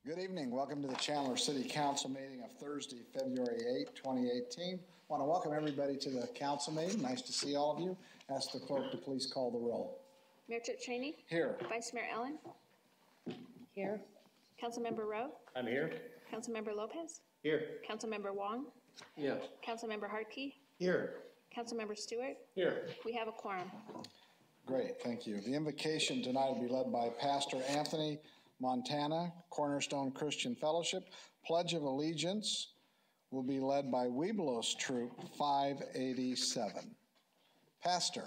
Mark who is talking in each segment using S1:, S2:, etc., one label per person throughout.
S1: Good evening. Welcome to the Chandler City Council meeting of Thursday, February 8, 2018. I want to welcome everybody to the council meeting. Nice to see all of you. Ask the clerk to please call the roll.
S2: Mayor Chip Cheney?
S1: Here.
S2: Vice Mayor Allen?
S3: Here.
S2: Councilmember Rowe?
S4: I'm here.
S2: Councilmember Lopez?
S4: Here.
S2: Councilmember Wong?
S4: Yeah.
S2: Councilmember Hartke?
S4: Here.
S2: Councilmember Stewart?
S4: Here.
S2: We have a quorum.
S1: Great, thank you. The invocation tonight will be led by Pastor Anthony Montana, Cornerstone Christian Fellowship. Pledge of Allegiance will be led by Webelos Troop 587. Pastor.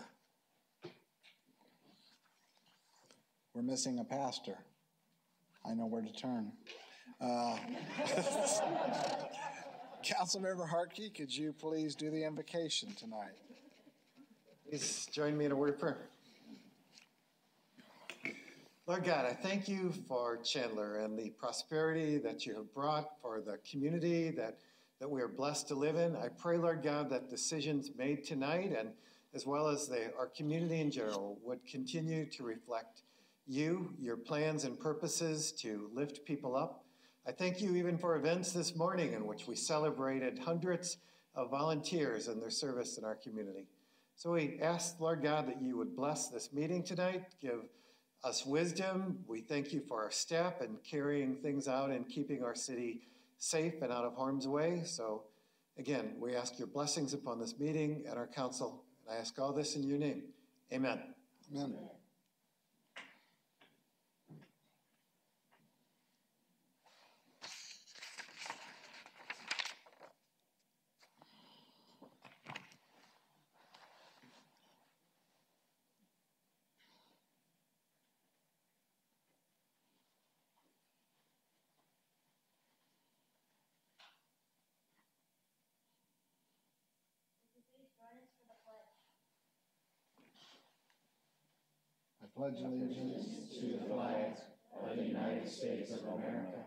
S1: We're missing a pastor. I know where to turn. Councilmember Hartke, could you please do the invocation tonight?
S5: Please join me in a word of prayer. Lord God, I thank you for Chandler and the prosperity that you have brought for the community that we are blessed to live in. I pray, Lord God, that decisions made tonight and as well as our community in general would continue to reflect you, your plans and purposes to lift people up. I thank you even for events this morning in which we celebrated hundreds of volunteers and their service in our community. So we ask, Lord God, that you would bless this meeting tonight, give us wisdom. We thank you for our staff and carrying things out and keeping our city safe and out of harm's way. So again, we ask your blessings upon this meeting and our council. And I ask all this in your name. Amen.
S1: Amen. I pledge allegiance to the flag of the United States of America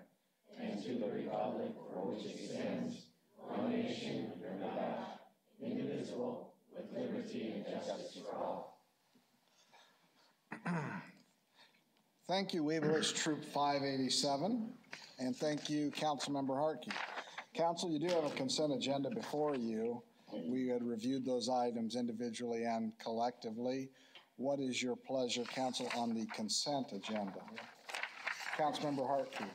S1: and to the republic for which it stands, one nation under God, indivisible, with liberty and justice for all. Thank you, Webelos Troop 587, and thank you, Councilmember Hartke. Council, you do have a consent agenda before you. We had reviewed those items individually and collectively. What is your pleasure, Council, on the consent agenda? Councilmember Hartke.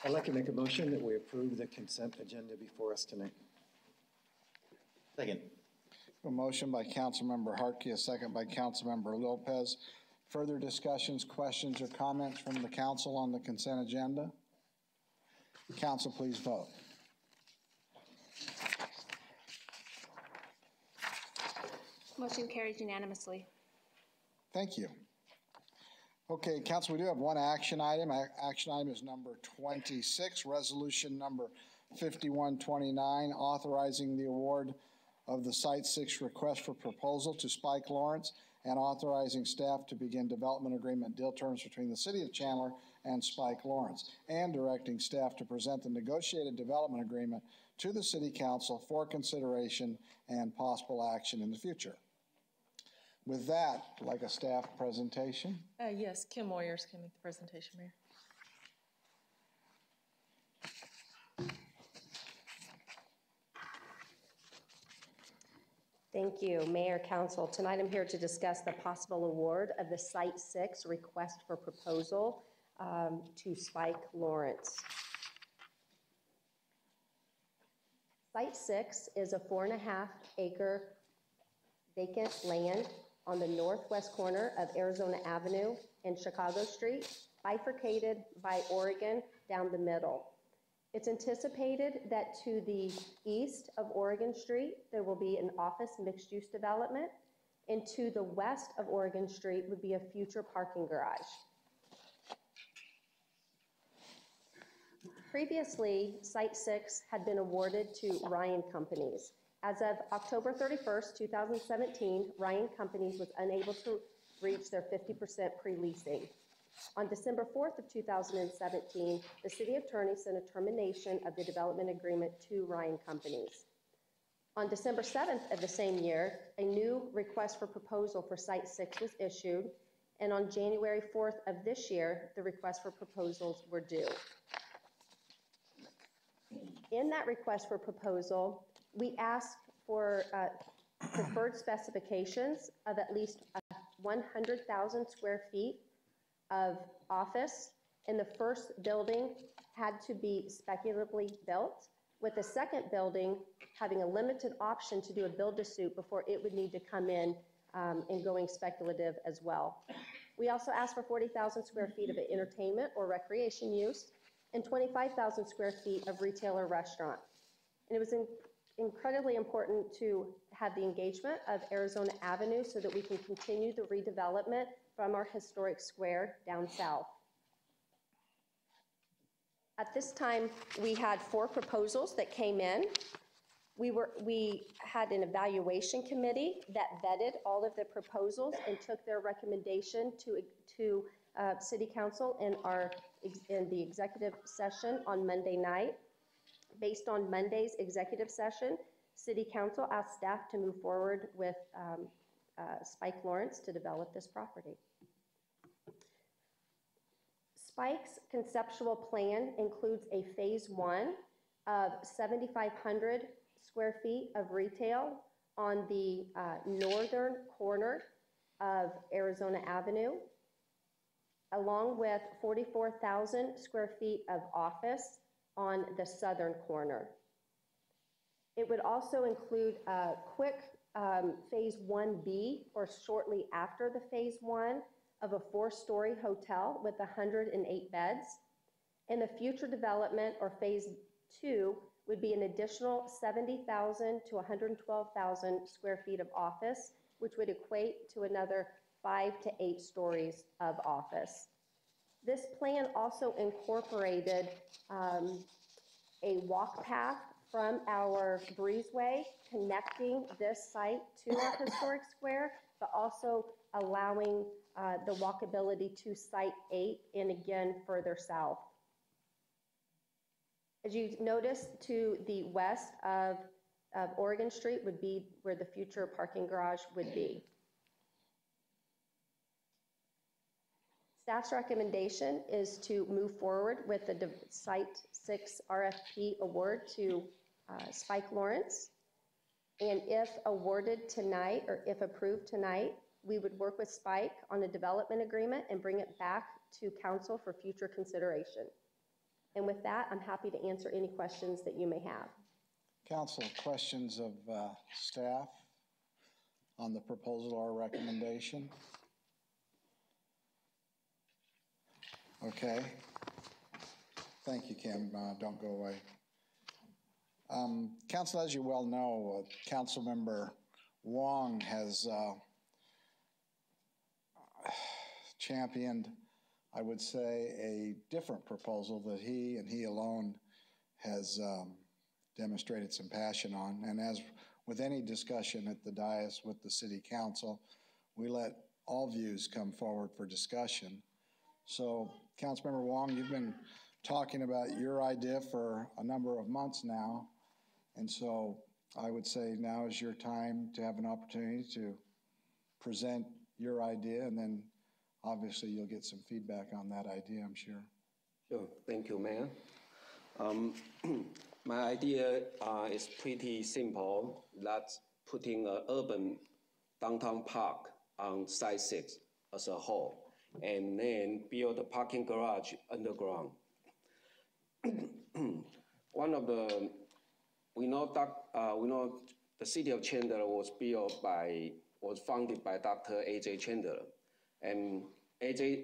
S5: I'd like to make a motion that we approve the consent agenda before us tonight.
S4: Second.
S1: A motion by Councilmember Hartke, a second by Councilmember Lopez. Further discussions, questions, or comments from the council on the consent agenda? Council, please vote.
S2: Motion carries unanimously.
S1: Thank you. Okay, Council, we do have one action item. Action item is number 26, resolution number 5129, authorizing the award of the Site 6 request for proposal to Spike Lawrence and authorizing staff to begin development agreement deal terms between the City of Chandler and Spike Lawrence, and directing staff to present the negotiated development agreement to the City Council for consideration and possible action in the future. With that, like a staff presentation.
S3: Yes, Kim Moyers can make the presentation, Mayor.
S6: Thank you, Mayor, Council. Tonight I'm here to discuss the possible award of the Site 6 request for proposal to Spike Lawrence. Site 6 is a 4.5-acre vacant land on the northwest corner of Arizona Avenue and Chicago Street, bifurcated by Oregon down the middle. It's anticipated that to the east of Oregon Street, there will be an office mixed-use development, and to the west of Oregon Street would be a future parking garage. Previously, Site 6 had been awarded to Ryan Companies. As of October 31st, 2017, Ryan Companies was unable to reach their 50% pre-leasing. On December 4th of 2017, the City Attorney sent a termination of the development agreement to Ryan Companies. On December 7th of the same year, a new request for proposal for Site 6 was issued, and on January 4th of this year, the request for proposals were due. In that request for proposal, we asked for preferred specifications of at least 100,000 square feet of office, and the first building had to be speculatively built, with the second building having a limited option to do a build-to-suit before it would need to come in and going speculative as well. We also asked for 40,000 square feet of entertainment or recreation use and 25,000 square feet of retail or restaurant. And it was incredibly important to have the engagement of Arizona Avenue so that we can continue the redevelopment from our historic square down south. At this time, we had 4 proposals that came in. We had an evaluation committee that vetted all of the proposals and took their recommendation to City Council in the executive session on Monday night. Based on Monday's executive session, City Council asked staff to move forward with Spike Lawrence to develop this property. Spike's conceptual plan includes a phase 1 of 7,500 square feet of retail on the northern corner of Arizona Avenue, along with 44,000 square feet of office on the southern corner. It would also include a quick phase 1B, or shortly after the phase 1, of a 4-story hotel with 108 beds. And the future development, or phase 2, would be an additional 70,000 to 112,000 square feet of office, which would equate to another 5 to 8 stories of office. This plan also incorporated a walk path from our breezeway connecting this site to our historic square, but also allowing the walkability to Site 8 and again further south. As you notice, to the west of Oregon Street would be where the future parking garage would be. Staff's recommendation is to move forward with the Site 6 RFP award to Spike Lawrence. And if awarded tonight, or if approved tonight, we would work with Spike on a development agreement and bring it back to council for future consideration. And with that, I'm happy to answer any questions that you may have.
S1: Council, questions of staff on the proposal or recommendation? Okay. Thank you, Kim. Don't go away. Council, as you well know, Councilmember Wong has championed, I would say, a different proposal that he and he alone has demonstrated some passion on. And as with any discussion at the dais with the City Council, we let all views come forward for discussion. So, Councilmember Wong, you've been talking about your idea for a number of months now, and so I would say now is your time to have an opportunity to present your idea, and then obviously you'll get some feedback on that idea, I'm sure.
S4: Sure, thank you, Mayor. My idea is pretty simple. That's putting an urban downtown park on Site 6 as a whole, and then build a parking garage underground. We know the city of Chandler was founded by Dr. A.J. Chandler, and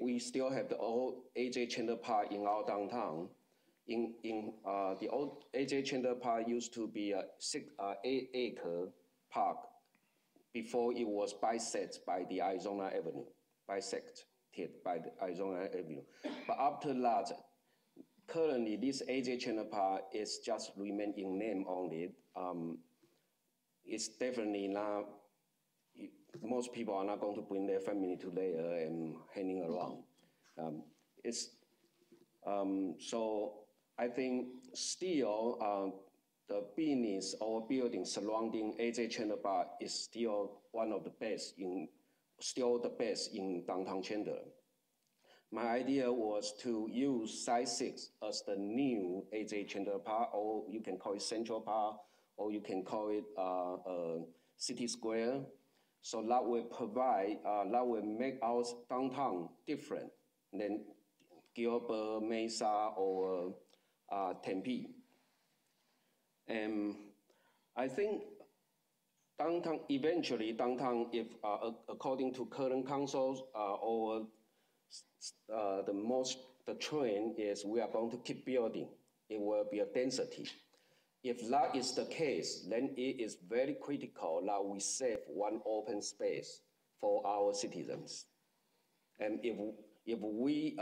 S4: we still have the old A.J. Chandler Park in our downtown. The old A.J. Chandler Park used to be a 8-acre park before it was bisected by the Arizona Avenue, But after that, currently this A.J. Chandler Park is just remain in name only. It's definitely not, most people are not going to bring their family to there and hanging around. So I think still the business or building surrounding A.J. Chandler Park is still one of the best still the best in downtown Chandler. My idea was to use Site 6 as the new A.J. Chandler Park, or you can call it Central Park, or you can call it City Square. So that will provide, that will make our downtown different than Gilbert, Mesa, or Tempe. And I think downtown, eventually downtown, if according to current councils or the trend is we are going to keep building. It will be a density. If that is the case, then it is very critical that we save one open space for our citizens. And if we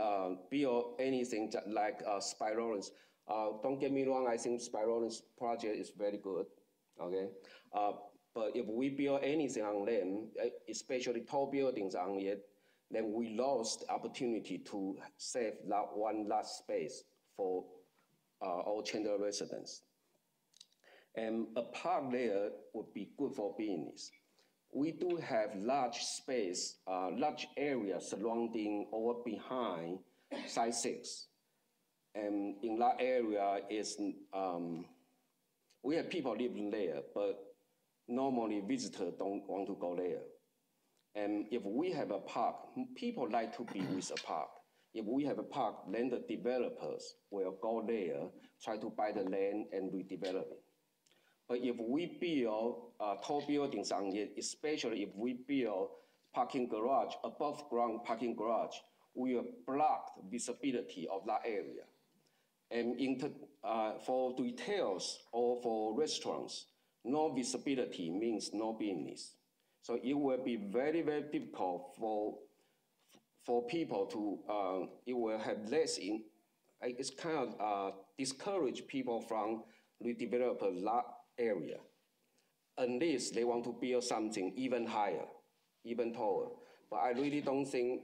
S4: build anything like Spiralens, don't get me wrong, I think Spiralens project is very good, okay? But if we build anything on them, especially tall buildings on it, then we lost the opportunity to save that one last space for all Chandler residents. And a park there would be good for business. We do have large space, large area surrounding or behind Site 6. And in that area is, we have people living there, but normally visitors don't want to go there. And if we have a park, people like to be with a park. If we have a park, then the developers will go there, try to buy the land and redevelop it. But if we build tall buildings on it, especially if we build parking garage, above ground parking garage, we will block the visibility of that area. And for retails or for restaurants, no visibility means no business. So it will be very, very difficult for people to, it will have less it's kind of discourage people from redevelop that area, unless they want to build something even higher, even taller. But I really don't think,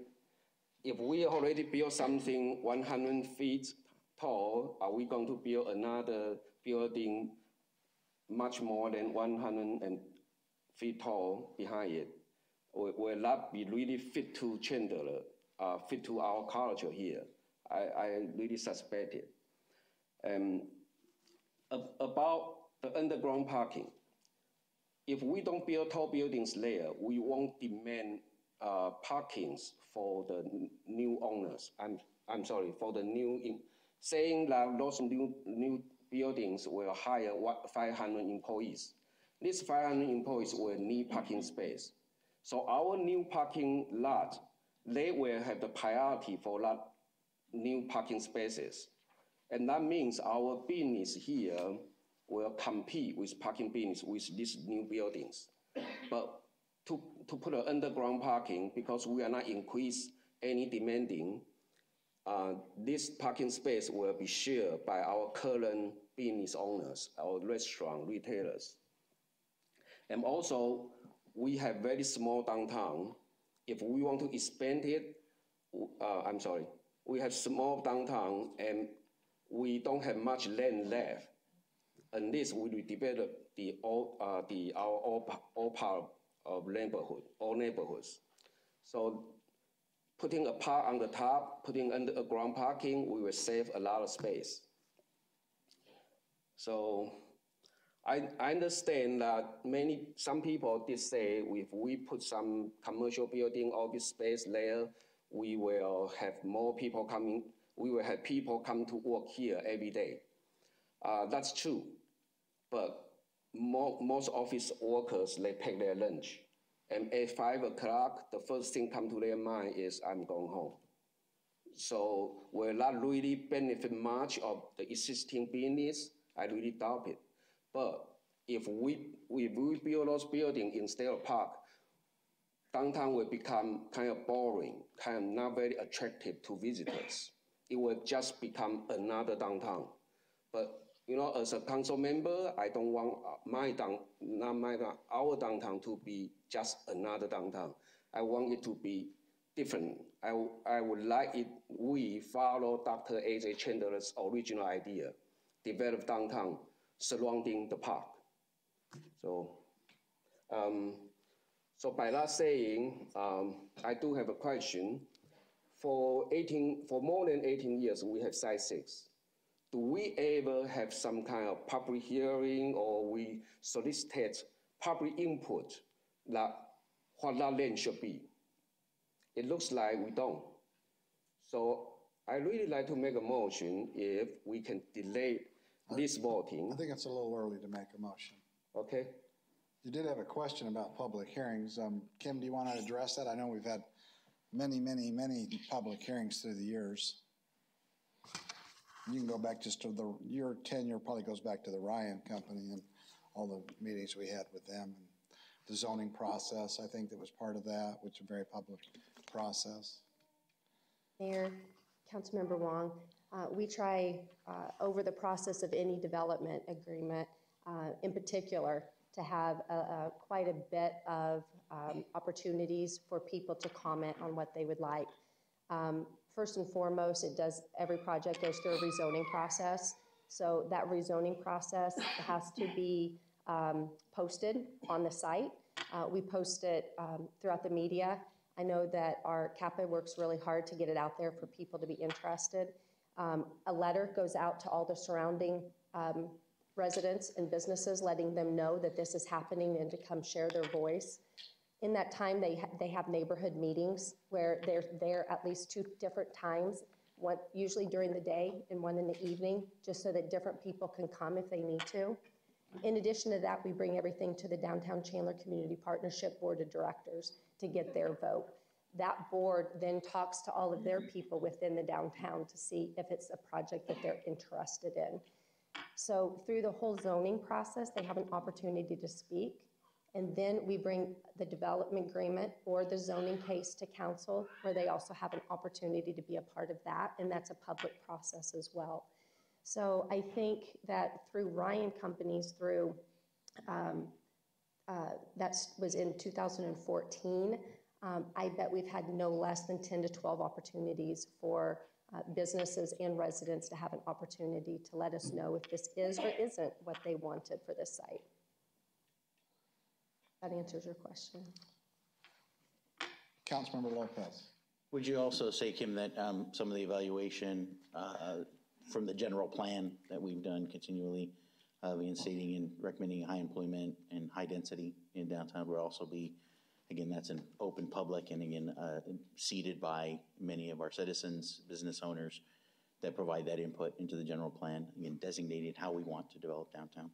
S4: if we already built something 100 feet tall, are we going to build another building much more than 100 feet tall behind it? Will that be really fit to Chandler, fit to our culture here? I really suspect it. About the underground parking, if we don't build tall buildings there, we won't demand parkings for the new owners. I'm sorry, for the new, saying that those new buildings will hire 500 employees. These 500 employees will need parking space. So our new parking lot, they will have the priority for that new parking spaces. And that means our business here will compete with parking business with these new buildings. But to put an underground parking, because we are not increase any demanding, this parking space will be shared by our current business owners, our restaurant, retailers. And also, we have very small downtown. If we want to expand it, we have small downtown and we don't have much land left. Unless we develop all part of neighborhood, all neighborhoods. So putting a park on the top, putting underground parking, we will save a lot of space. So I understand that some people did say if we put some commercial building, office space there, we will have more people coming, we will have people come to work here every day. That's true, but most office workers, they pack their lunch. And at 5 o'clock, the first thing come to their mind is, I'm going home. So will that really benefit much of the existing business? I really doubt it. But if we build those buildings instead of park, downtown will become kind of boring, kind of not very attractive to visitors. It will just become another downtown. But you know, as a council member, I don't want our downtown to be just another downtown. I want it to be different. I would like it, we follow Dr. A.J. Chandler's original idea, develop downtown surrounding the park. So, so by that saying, I do have a question for more than 18 years, we have Site 6. Do we ever have some kind of public hearing or we solicit public input that what that land should be? It looks like we don't. So I really like to make a motion if we can delay this voting.
S1: I think it's a little early to make a motion.
S4: Okay.
S1: You did have a question about public hearings. Kim, do you want to address that? I know we've had many public hearings through the years. You can go back just to your tenure probably goes back to the Ryan Company and all the meetings we had with them. And the zoning process, I think that was part of that, which is a very public process.
S6: Mayor, Councilmember Wong, we try over the process of any development agreement, in particular, to have quite a bit of opportunities for people to comment on what they would like. First and foremost, every project goes through a rezoning process. So that rezoning process has to be posted on the site. We post it throughout the media. I know that our CAPA works really hard to get it out there for people to be interested. A letter goes out to all the surrounding residents and businesses, letting them know that this is happening and to come share their voice. In that time, they have neighborhood meetings where they're there at least 2 different times, one usually during the day and one in the evening, just so that different people can come if they need to. In addition to that, we bring everything to the Downtown Chandler Community Partnership Board of Directors to get their vote. That board then talks to all of their people within the downtown to see if it's a project that they're interested in. So through the whole zoning process, they have an opportunity to speak. And then we bring the development agreement or the zoning case to council, where they also have an opportunity to be a part of that. And that's a public process as well. So I think that through Ryan Companies, that was in 2014, I bet we've had no less than 10 to 12 opportunities for businesses and residents to have an opportunity to let us know if this is or isn't what they wanted for this site. That answers your question.
S1: Councilmember Lopez.
S7: Would you also say, Kim, that some of the evaluation from the general plan that we've done continually, reinstating and recommending high employment and high density in downtown will also be, again, that's an open public and again, seeded by many of our citizens, business owners that provide that input into the general plan, again, designated how we want to develop downtown.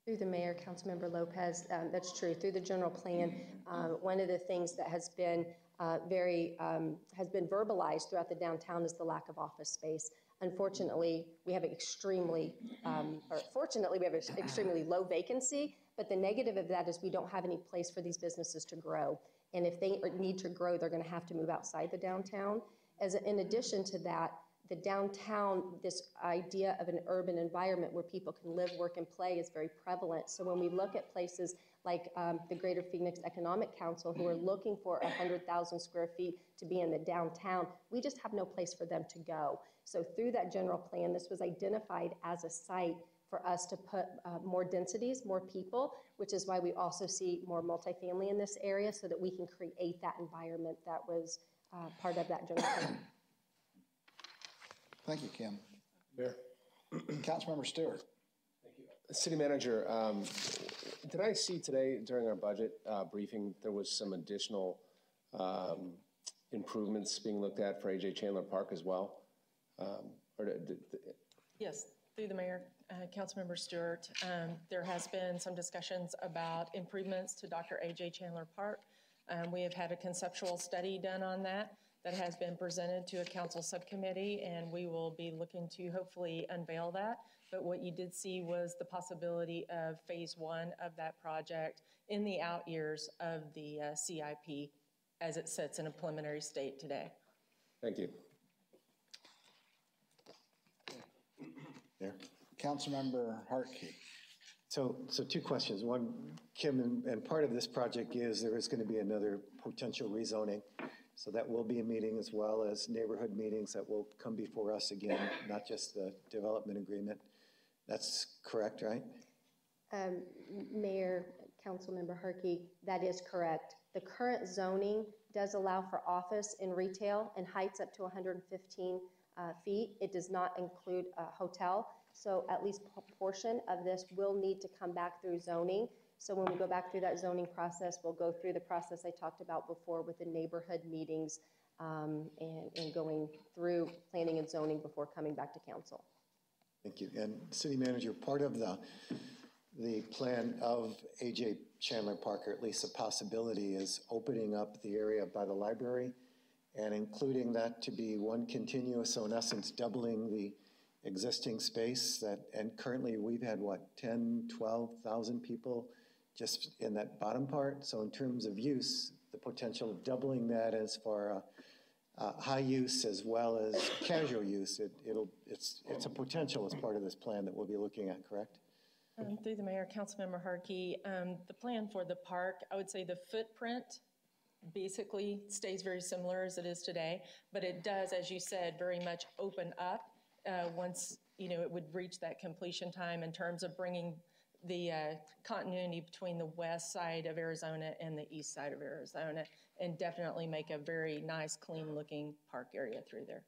S6: Through the mayor, Councilmember Lopez, that's true. Through the general plan, one of the things that has been has been verbalized throughout the downtown is the lack of office space. Unfortunately, we have extremely low vacancy, but the negative of that is we don't have any place for these businesses to grow. And if they need to grow, they're going to have to move outside the downtown. In addition to that, the downtown, this idea of an urban environment where people can live, work, and play is very prevalent. So when we look at places like the Greater Phoenix Economic Council, who are looking for 100,000 square feet to be in the downtown, we just have no place for them to go. So through that general plan, this was identified as a site for us to put more densities, more people, which is why we also see more multifamily in this area so that we can create that environment that was part of that general plan.
S1: Thank you, Kim.
S8: Mayor.
S1: Councilmember Stewart.
S8: Thank you. City Manager, did I see today during our budget briefing there was some additional improvements being looked at for A.J. Chandler Park as well?
S3: Yes, through the mayor, Councilmember Stewart, there has been some discussions about improvements to Dr. A.J. Chandler Park. We have had a conceptual study done on that has been presented to a council subcommittee, and we will be looking to hopefully unveil that. But what you did see was the possibility of phase 1 of that project in the out years of the CIP as it sits in a preliminary state today.
S8: Thank you.
S1: Yeah. Councilmember Hartke.
S5: So 2 questions. One, Kim, and part of this project is there is going to be another potential rezoning. So that will be a meeting as well as neighborhood meetings that will come before us again, not just the development agreement. That's correct, right?
S6: Mayor, Councilmember Harkey, that is correct. The current zoning does allow for office and retail and heights up to 115 feet. It does not include a hotel. So at least a portion of this will need to come back through zoning. So when we go back through that zoning process, we'll go through the process I talked about before with the neighborhood meetings and going through planning and zoning before coming back to council.
S5: Thank you. And City Manager, part of the plan of A.J. Chandler Park, or at least a possibility, is opening up the area by the library and including that to be one continuous, so in essence, doubling the existing space that, and currently we've had what, 10, 12,000 people just in that bottom part. So in terms of use, the potential of doubling that as far high use as well as casual use, it's a potential as part of this plan that we'll be looking at, correct?
S3: Through the mayor, Councilmember Harkey, the plan for the park, I would say the footprint basically stays very similar as it is today, but it does, as you said, very much open up once it would reach that completion time in terms of bringing the continuity between the west side of Arizona and the east side of Arizona, and definitely make a very nice, clean-looking park area through there.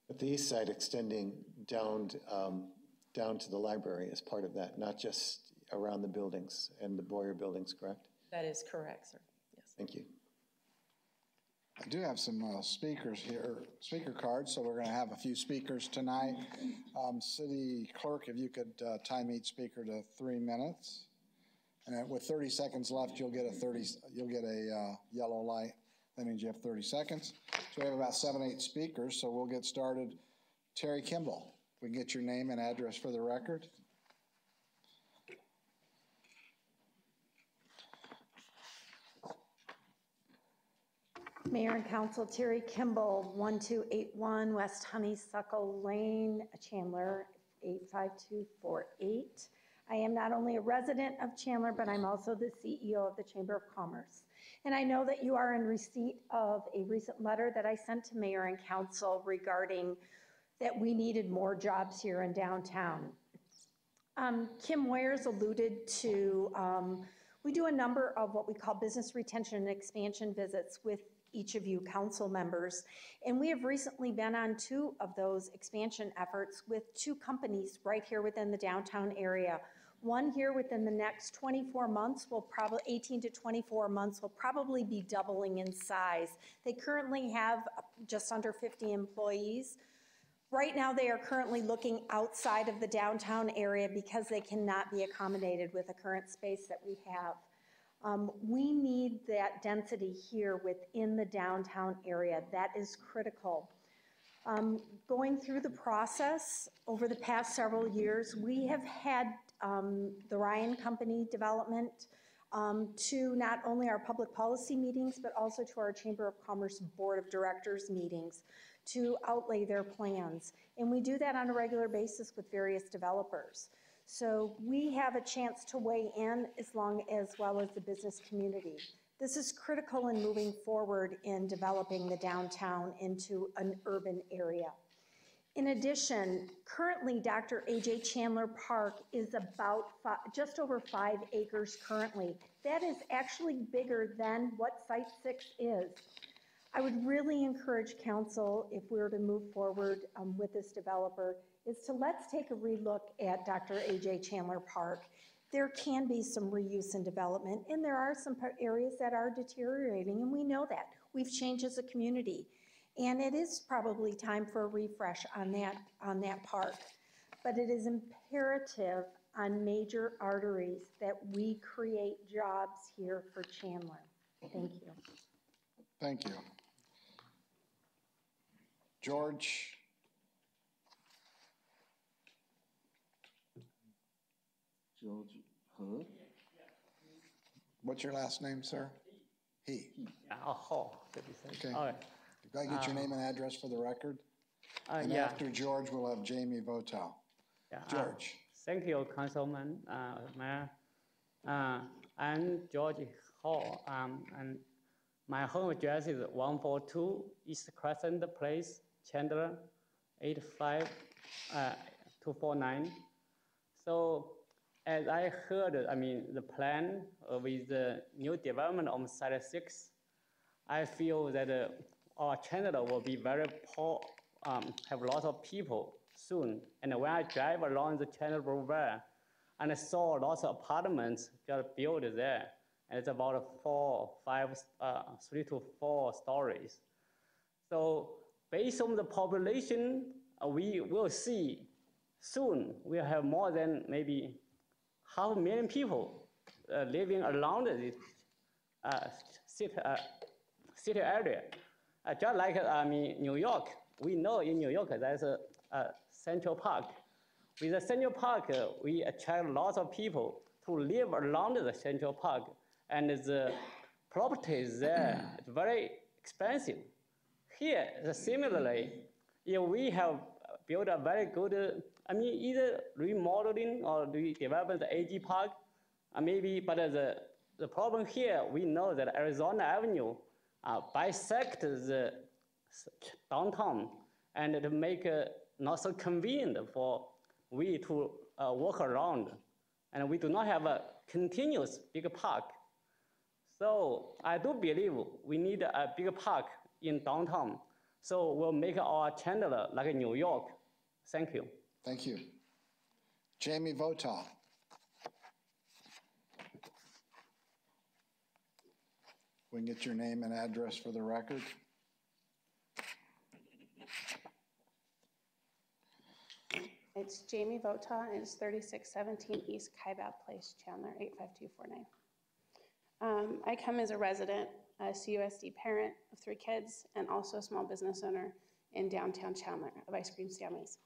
S5: But the east side extending down to the library as part of that, not just around the buildings and the Boyer buildings, correct?
S3: That is correct, sir. Yes.
S5: Thank you.
S1: I do have some speakers here, speaker cards, so we're going to have a few speakers tonight. City Clerk, if you could time each speaker to 3 minutes, and with 30 seconds left, you'll get a yellow light. That means you have 30 seconds. So we have about 7, 8 speakers, so we'll get started. Terry Kimball, if we can get your name and address for the record.
S9: Mayor and Council, Terry Kimball, 1281 West Honeysuckle Lane, Chandler, 85248. I am not only a resident of Chandler, but I'm also the CEO of the Chamber of Commerce. And I know that you are in receipt of a recent letter that I sent to Mayor and Council regarding that we needed more jobs here in downtown. Kim Wayers alluded to, we do a number of what we call business retention and expansion visits with each of you council members. And we have recently been on 2 of those expansion efforts with 2 companies right here within the downtown area. One here within the next 24 months will probably, 18 to 24 months will probably be doubling in size. They currently have just under 50 employees. Right now they are currently looking outside of the downtown area because they cannot be accommodated with the current space that we have. We need that density here within the downtown area. That is critical. Going through the process over the past several years, we have had the Ryan Company development to not only our public policy meetings, but also to our Chamber of Commerce Board of Directors meetings to outlay their plans. And we do that on a regular basis with various developers. So we have a chance to weigh in as well as the business community. This is critical in moving forward in developing the downtown into an urban area. In addition, currently Dr. A.J. Chandler Park is about just over 5 acres currently. That is actually bigger than what Site 6 is. I would really encourage council, if we were to move forward with this developer, is to let's take a relook at Dr. A.J. Chandler Park. There can be some reuse and development, and there are some areas that are deteriorating, and we know that. We've changed as a community, and it is probably time for a refresh on that park. But it is imperative on major arteries that we create jobs here for Chandler. Thank you.
S1: Thank you. George.
S10: George He.
S1: What's your last name, sir? He. Okay.
S10: All right.
S1: Could I get your name and address for the record? And
S10: yeah.
S1: after George, we'll have Jamie Votel.
S10: Yeah,
S1: George.
S10: Thank you, Councilman Mayor. I'm George Hall, and my home address is 142 East Crescent Place, Chandler, 85249. So as I heard, the plan with the new development on Site 6, I feel that our Chandler will be very poor, have lots of people soon. And when I drive along the Chandler Boulevard, and I saw lots of apartments just built there, and it's about 3 to 4 stories. So based on the population, we will see soon we'll have more than maybe 500,000 people living around this city area. Just like New York, we know in New York there's a Central Park. With the Central Park, we attract lots of people to live around the Central Park, and the properties there is very expensive. Here, similarly, if we have built a very good, either remodeling or redevelopment the AG Park, maybe, but the problem here, we know that Arizona Avenue bisect the downtown and to make not so convenient for we to walk around. And we do not have a continuous big park. So I do believe we need a big park in downtown. So we'll make our Chandler like New York. Thank you.
S1: Thank you. Jamie Vota. We can get your name and address for the record.
S2: It's Jamie Vota, and it's 3617 East Kaibab Place, Chandler, 85249. I come as a resident, a CUSD parent of 3 kids, and also a small business owner in downtown Chandler of Ice Cream Sammy's.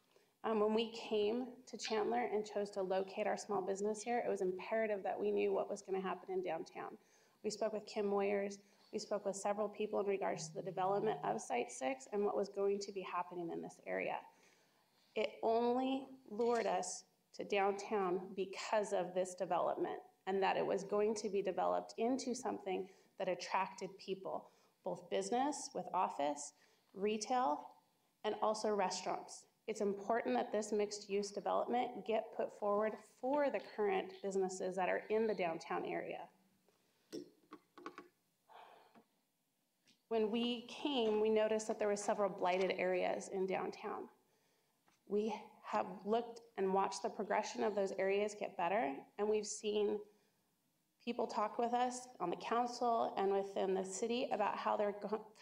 S2: When we came to Chandler and chose to locate our small business here, it was imperative that we knew what was going to happen in downtown. We spoke with Kim Moyers. We spoke with several people in regards to the development of Site 6 and what was going to be happening in this area. It only lured us to downtown because of this development, and that it was going to be developed into something that attracted people, both business with office, retail, and also restaurants. It's important that this mixed-use development get put forward for the current businesses that are in the downtown area. When we came, we noticed that there were several blighted areas in downtown. We have looked and watched the progression of those areas get better, and we've seen people talk with us on the council and within the city about how they're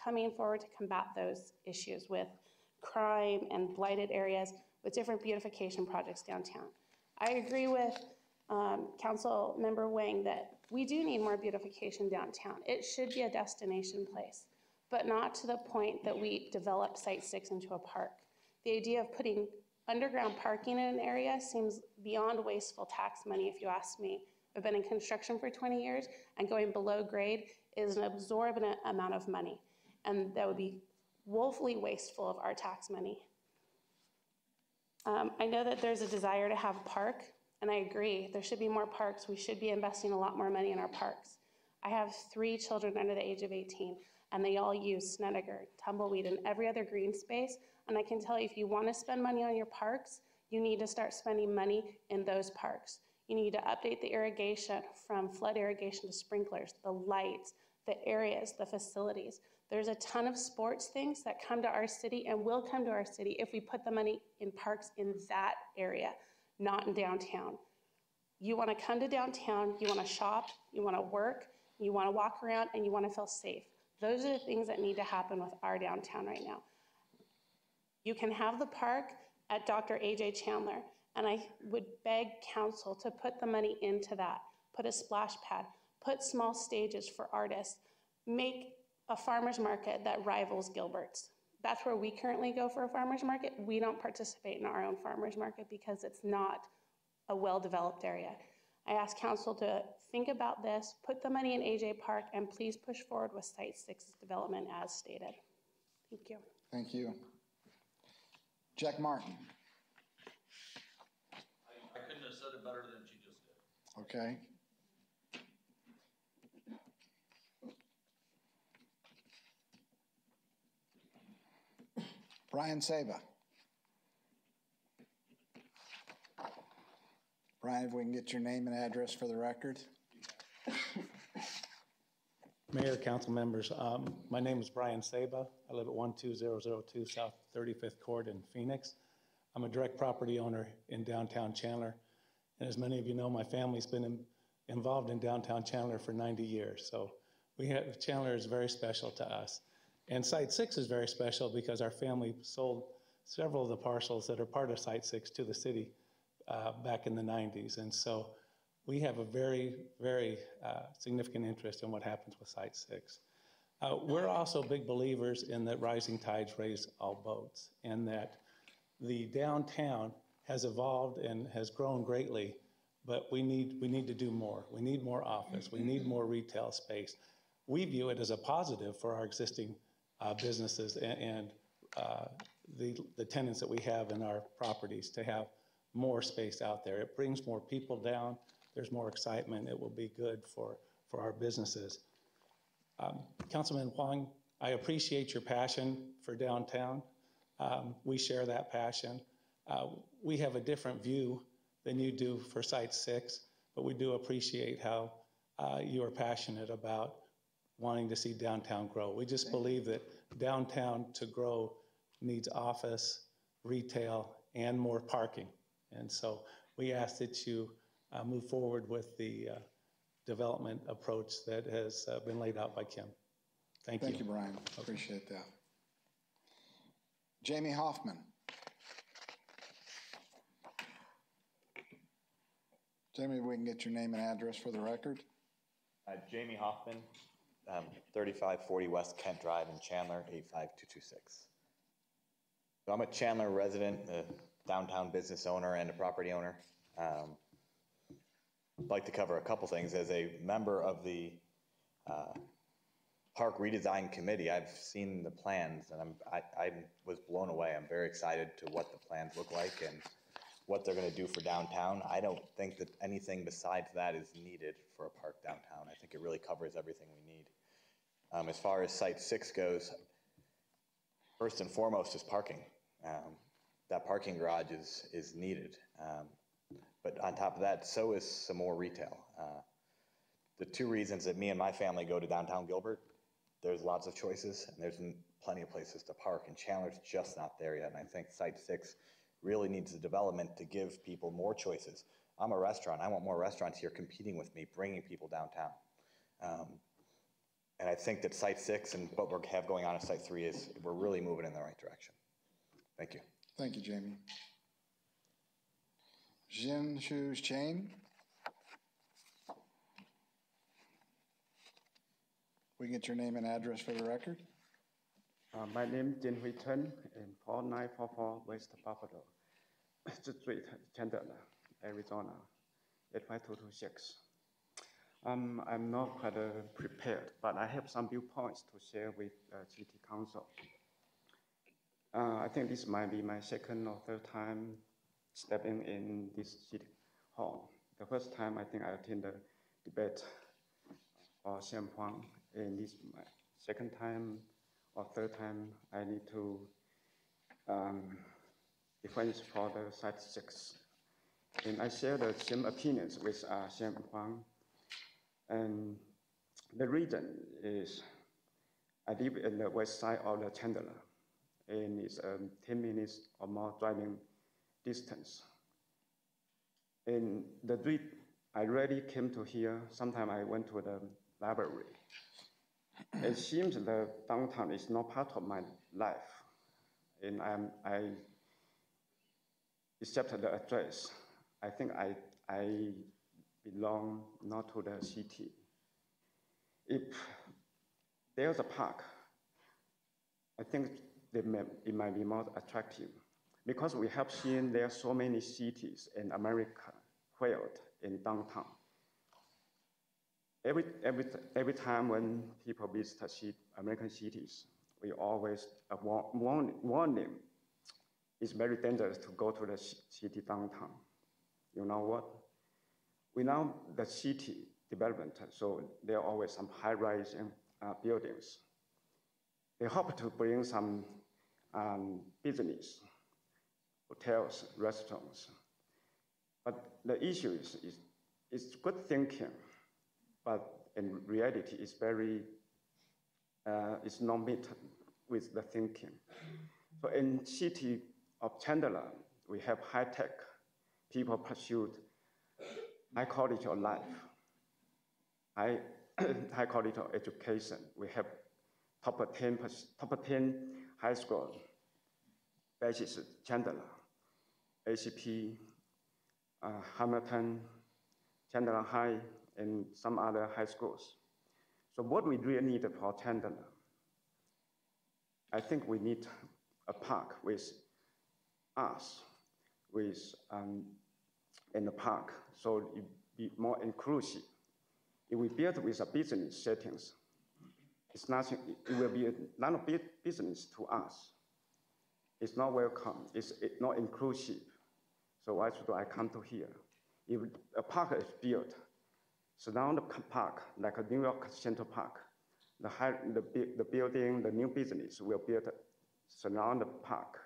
S2: coming forward to combat those issues with crime and blighted areas with different beautification projects downtown. I agree with Council Member Wang that we do need more beautification downtown. It should be a destination place, but not to the point that we develop Site 6 into a park. The idea of putting underground parking in an area seems beyond wasteful tax money, if you ask me. I've been in construction for 20 years, and going below grade is an absorbent amount of money, and that would be woefully wasteful of our tax money. I know that there's a desire to have a park, and I agree. There should be more parks. We should be investing a lot more money in our parks. I have 3 children under the age of 18, and they all use Snedeker, tumbleweed, and every other green space. And I can tell you, if you want to spend money on your parks, you need to start spending money in those parks. You need to update the irrigation from flood irrigation to sprinklers, the lights, the areas, the facilities. There's a ton of sports things that come to our city and will come to our city if we put the money in parks in that area, not in downtown. You want to come to downtown, you want to shop, you want to work, you want to walk around, and you want to feel safe. Those are the things that need to happen with our downtown right now. You can have the park at Dr. A.J. Chandler, and I would beg council to put the money into that, put a splash pad, put small stages for artists, make a farmer's market that rivals Gilbert's. That's where we currently go for a farmer's market. We don't participate in our own farmer's market because it's not a well-developed area. I ask council to think about this, put the money in AJ Park, and please push forward with Site 6's development as stated. Thank you.
S1: Thank you. Jack Martin.
S11: I couldn't have said it better than she just did.
S1: Okay. Brian Saba. Brian, if we can get your name and address for the record.
S12: Mayor, council members, my name is Brian Saba. I live at 12002 South 35th Court in Phoenix. I'm a direct property owner in downtown Chandler. And as many of you know, my family's been involved in downtown Chandler for 90 years. So Chandler is very special to us. And Site 6 is very special because our family sold several of the parcels that are part of Site 6 to the city back in the 90s. And so we have a very, very significant interest in what happens with Site 6. We're also big believers in that rising tides raise all boats, and that the downtown has evolved and has grown greatly, but we need to do more. We need more office. We need more retail space. We view it as a positive for our existing businesses and the tenants that we have in our properties to have more space out there. It brings more people down. There's more excitement. It will be good for our businesses. Councilman Huang, I appreciate your passion for downtown. We share that passion. We have a different view than you do for Site 6, but we do appreciate how you are passionate about wanting to see downtown grow. We just believe that downtown to grow needs office, retail, and more parking. And so we ask that you move forward with the development approach that has been laid out by Kim. Thank you.
S1: Thank you, Brian. Appreciate that. Jamie Hoffman. Jamie, if we can get your name and address for the record.
S13: Jamie Hoffman, 3540 West Kent Drive in Chandler, 85226. So I'm a Chandler resident, a downtown business owner, and a property owner. I'd like to cover a couple things. As a member of the Park Redesign Committee, I've seen the plans, and I was blown away. I'm very excited to what the plans look like and what they're going to do for downtown. I don't think that anything besides that is needed for a park downtown. I think it really covers everything we need. As far as Site 6 goes, first and foremost is parking. That parking garage is needed. But on top of that, so is some more retail. The two reasons that me and my family go to downtown Gilbert, there's lots of choices and there's plenty of places to park, and Chandler's just not there yet. And I think Site 6 really needs the development to give people more choices. I'm a restaurant. I want more restaurants here competing with me, bringing people downtown. And I think that Site 6 and what we have going on at Site 3 is we're really moving in the right direction. Thank you.
S1: Thank you, Jamie. Jin Shu Chain. We can get your name and address for the record.
S14: My name is Jin Hui Chen in 4944 West Buffalo Street, Chandler, Arizona, 85226. I'm not quite prepared, but I have some viewpoints to share with City Council. I think this might be my second or third time stepping in this City Hall. The first time I think I attended the debate for Sam Huang, and this my second time or third time I need to defend for the Site 6. And I share the same opinions with Sam Huang. And the reason is I live in the west side of the Chandler, and it's 10 minutes or more driving distance. And I rarely came to here. Sometimes I went to the library. It seems the downtown is not part of my life, and I accept the address. I think I belong not to the city. If there's a park, I think it might be more attractive, because we have seen there are so many cities in America failed in downtown. Every time when people visit American cities, we always warn them it's very dangerous to go to the city downtown. You know what? We know the city development, so there are always some high-rise buildings. They hope to bring some business, hotels, restaurants. But the issue is good thinking, but in reality, it's very, it's not met with the thinking. So in city of Chandler, we have high tech. People pursued high quality of life, high quality of education. We have top 10 high school, basis Chandler, ACP, Hamilton, Chandler High, and some other high schools. So what we really need for Chandler, I think we need a park with us, in the park, so it be more inclusive. If we build with a business settings, it's nothing, it will be none of business to us. It's not welcome, it's not inclusive. So why should I come to here? If a park is built, surround the park, like a New York Central Park, the building, the new business will build surround the park.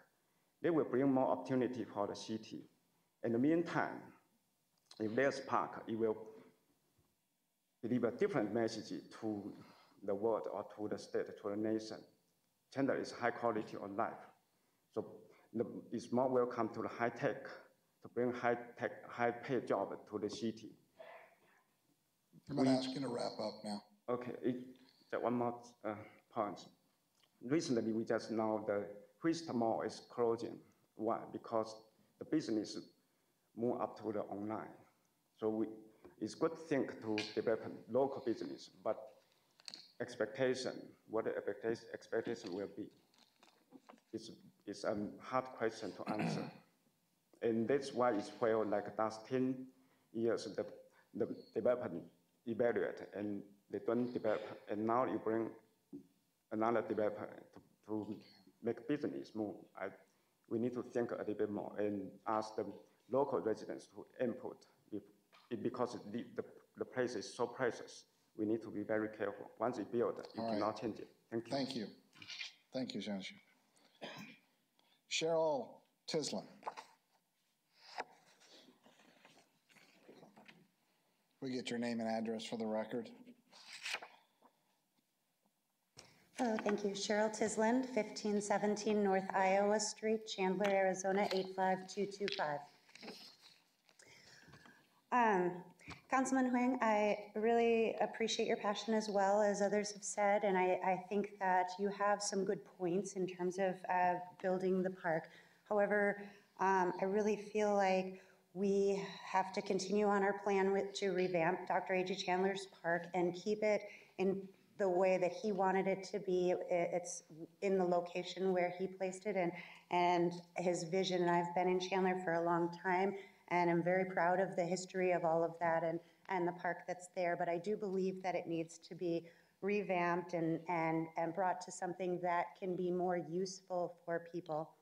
S14: They will bring more opportunity for the city. In the meantime, if there's a park, it will deliver different message to the world or to the state, to the nation. Chandler is high quality of life. So it's more welcome to the high tech, to bring high tech, high paid job to the city.
S1: I'm going to ask you to wrap up now.
S14: Okay, one more point. Recently, we just know the Whist Mall is closing. Why? Because the business move up to the online. So it's good thing to develop local business, but expectation, what the expectation will be, it's a hard question to answer. And that's why it's failed like last 10 years, the development evaluate and they don't develop, and now you bring another developer to make business move. We need to think a little bit more and ask the local residents to input. Because the place is so precious, we need to be very careful. Once it's built, you cannot change it. Thank you.
S1: Thank you. Thank you, Senator. Cheryl Tislin. We get your name and address for the record.
S15: Oh, thank you. Cheryl Tislin, 1517 North Iowa Street, Chandler, Arizona, 85225. Councilman Huang, I really appreciate your passion as well as others have said, and I think that you have some good points in terms of building the park. However, I really feel like we have to continue on our plan to revamp Dr. A.J. Chandler's park and keep it in the way that he wanted it to be. It's in the location where he placed it and his vision. And I've been in Chandler for a long time, and I'm very proud of the history of all of that and the park that's there. But I do believe that it needs to be revamped and brought to something that can be more useful for people.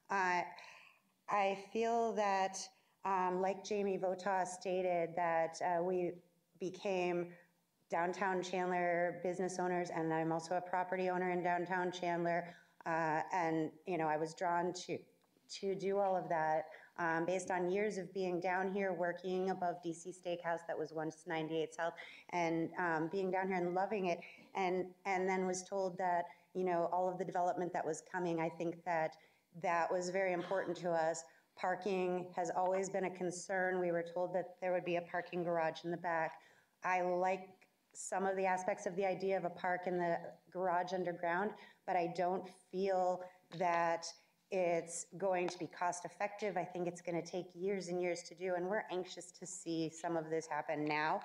S15: I feel that, like Jamie Votaw stated, that we became downtown Chandler business owners, and I'm also a property owner in downtown Chandler. And I was drawn to do all of that based on years of being down here working above DC Steakhouse that was once 98 South, and being down here and loving it, and then was told that all of the development that was coming. I think that was very important to us. Parking has always been a concern. We were told that there would be a parking garage in the back. I like some of the aspects of the idea of a park in the garage underground, but I don't feel that it's going to be cost effective. I think it's going to take years and years to do, and we're anxious to see some of this happen now.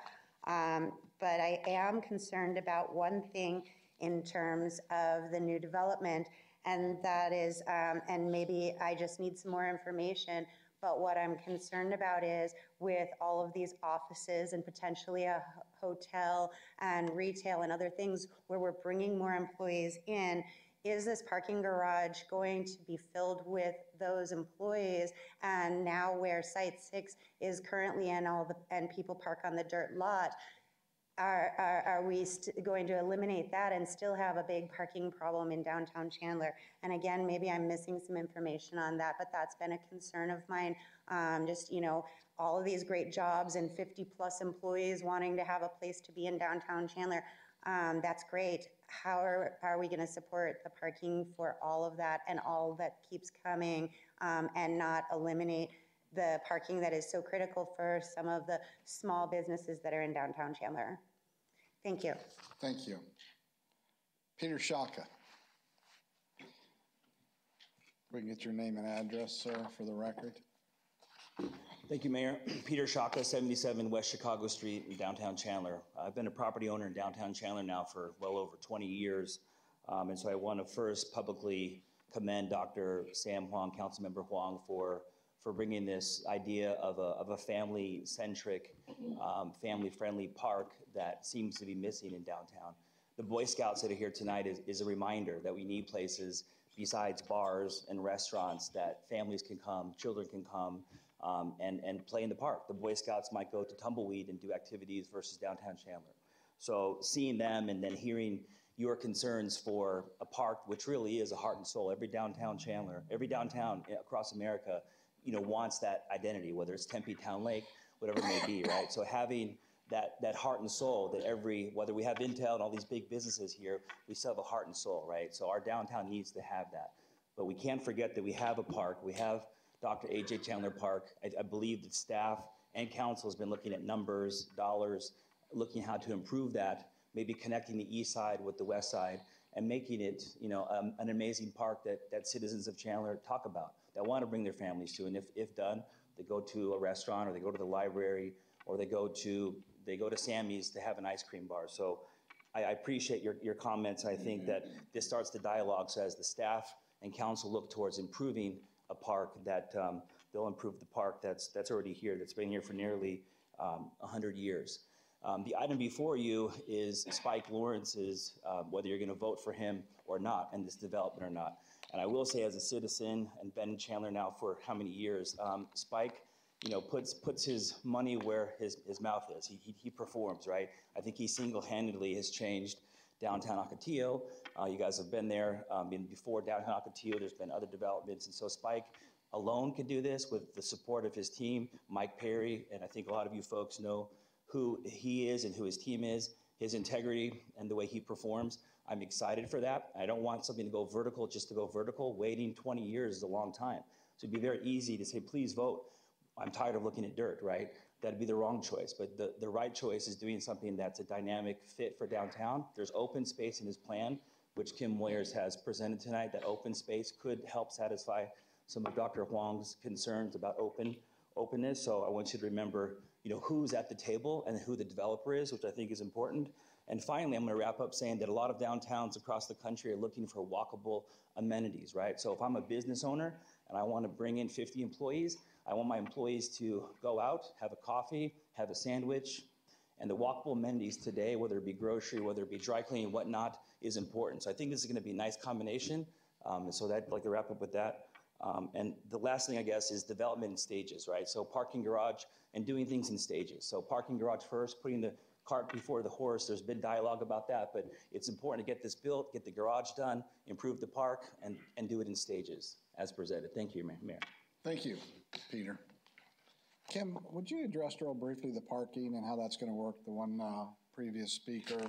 S15: But I am concerned about one thing in terms of the new development, and that is, and maybe I just need some more information, but what I'm concerned about is with all of these offices and potentially a hotel and retail and other things where we're bringing more employees in, is this parking garage going to be filled with those employees? And now where Site 6 is currently in and people park on the dirt lot, are we going to eliminate that and still have a big parking problem in downtown Chandler? And again, maybe I'm missing some information on that, but that's been a concern of mine. Just, you know, all of these great jobs and 50+ employees wanting to have a place to be in downtown Chandler. That's great. How are we going to support the parking for all of that and all that keeps coming, and not eliminate the parking that is so critical for some of the small businesses that are in downtown Chandler? Thank you.
S1: Thank you. Peter Shaka. We can get your name and address, sir, for the record.
S16: Thank you, Mayor. Peter Shaka, 77 West Chicago Street in downtown Chandler. I've been a property owner in downtown Chandler now for well over 20 years. And so I want to first publicly commend Dr. Sam Huang, Councilmember Huang, for bringing this idea of a family-centric, family-friendly park that seems to be missing in downtown. The Boy Scouts that are here tonight is a reminder that we need places besides bars and restaurants that families can come, children can come, and play in the park. The Boy Scouts might go to Tumbleweed and do activities versus downtown Chandler. So seeing them and then hearing your concerns for a park, which really is a heart and soul. Every downtown Chandler, every downtown across America, you know, wants that identity, whether it's Tempe Town Lake, whatever it may be, right? So having that heart and soul that whether we have Intel and all these big businesses here, we still have a heart and soul, right? So our downtown needs to have that. But we can't forget that we have a park. We have Dr. A.J. Chandler Park. I believe that staff and council has been looking at numbers, dollars, looking how to improve that, maybe connecting the east side with the west side and making it, you know, an amazing park that citizens of Chandler talk about, that want to bring their families to. And if done, they go to a restaurant or they go to the library or they go to Sammy's to have an ice cream bar. So I appreciate your comments. I think that this starts the dialogue. So as the staff and council look towards improving a park, that they'll improve the park that's already here, that's been here for nearly 100 years. The item before you is Spike Lawrence's, whether you're going to vote for him or not in this development or not. And I will say, as a citizen and been in Chandler now for how many years, Spike, you know, puts his money where his mouth is. He performs, right? I think he single-handedly has changed downtown Ocotillo. You guys have been there. Before downtown Ocotillo, there's been other developments. And so Spike alone could do this with the support of his team, Mike Perry, and I think a lot of you folks know who he is and who his team is, his integrity and the way he performs. I'm excited for that. I don't want something to go vertical just to go vertical. Waiting 20 years is a long time. So it'd be very easy to say, please vote. I'm tired of looking at dirt, right? That'd be the wrong choice. But the right choice is doing something that's a dynamic fit for downtown. There's open space in his plan, which Kim Moyers has presented tonight. That open space could help satisfy some of Dr. Huang's concerns about openness. So I want you to remember, you know, who's at the table and who the developer is, which I think is important. And finally, I'm going to wrap up saying that a lot of downtowns across the country are looking for walkable amenities, right? So if I'm a business owner and I want to bring in 50 employees, I want my employees to go out, have a coffee, have a sandwich, and the walkable amenities today, whether it be grocery, whether it be dry cleaning, whatnot, is important. So I think this is going to be a nice combination. So I'd like to wrap up with that. And the last thing, I guess, is development in stages, right? So parking garage and doing things in stages. So parking garage first, putting the cart before the horse. There's been dialogue about that, but it's important to get this built, get the garage done, improve the park, and do it in stages as presented. Thank you, Mayor.
S1: Thank you, Peter. Kim, would you address real briefly the parking and how that's going to work? The one previous speaker,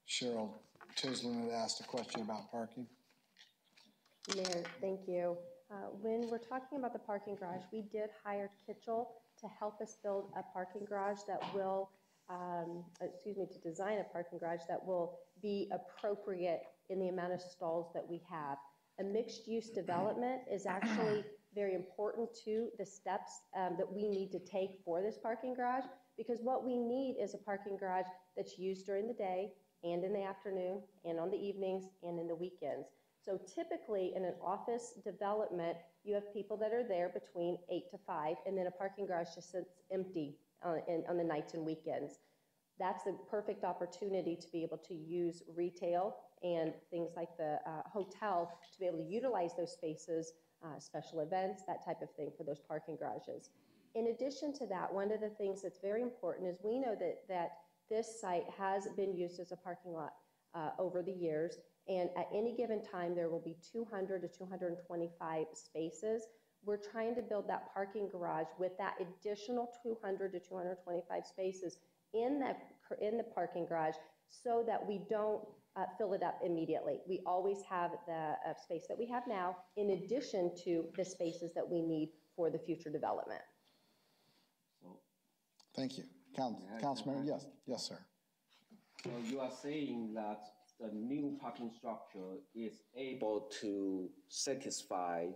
S1: Cheryl Tislin, had asked a question about parking.
S6: Mayor, thank you. When we're talking about the parking garage, we did hire Kitchell to help us build a parking garage that will, to design a parking garage that will be appropriate in the amount of stalls that we have. A mixed-use development is actually very important to the steps that we need to take for this parking garage, because what we need is a parking garage that's used during the day and in the afternoon and on the evenings and in the weekends. So typically in an office development, you have people that are there between 8 to 5, and then a parking garage just sits empty on the nights and weekends. That's the perfect opportunity to be able to use retail and things like the hotel to be able to utilize those spaces, special events, that type of thing for those parking garages. In addition to that, one of the things that's very important is we know that This site has been used as a parking lot over the years, and at any given time, there will be 200 to 225 spaces. We're trying to build that parking garage with that additional 200 to 225 spaces in the parking garage so that we don't fill it up immediately. We always have the space that we have now in addition to the spaces that we need for the future development.
S1: Thank you. Councilman, yes, sir.
S4: So you are saying that the new parking structure is able to satisfy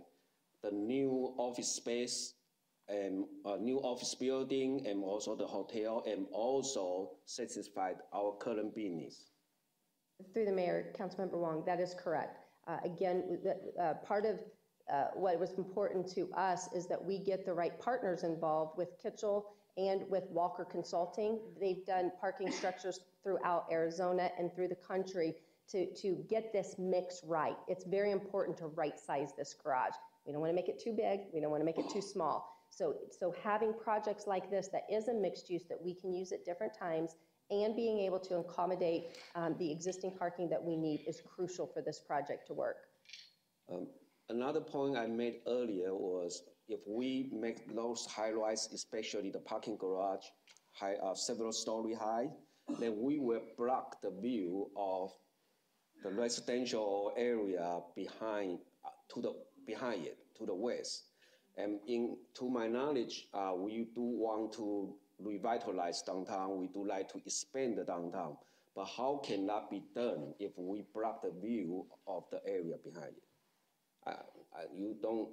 S4: the new office space and a new office building and also the hotel and also satisfy our current business?
S6: Through the mayor, Councilmember Wong, that is correct. Again, part of what was important to us is that we get the right partners involved with Kitchell and with Walker Consulting. They've done parking structures throughout Arizona and through the country to get this mix right. It's very important to right size this garage. We don't want to make it too big. We don't want to make it too small. So having projects like this that is a mixed use that we can use at different times and being able to accommodate the existing parking that we need is crucial for this project to work.
S4: Another point I made earlier was if we make those high-rise, especially the parking garage, several story high, then we will block the view of the residential area behind it, to the west. And to my knowledge, we do want to revitalize downtown. We do like to expand the downtown. But how can that be done if we block the view of the area behind it? You don't,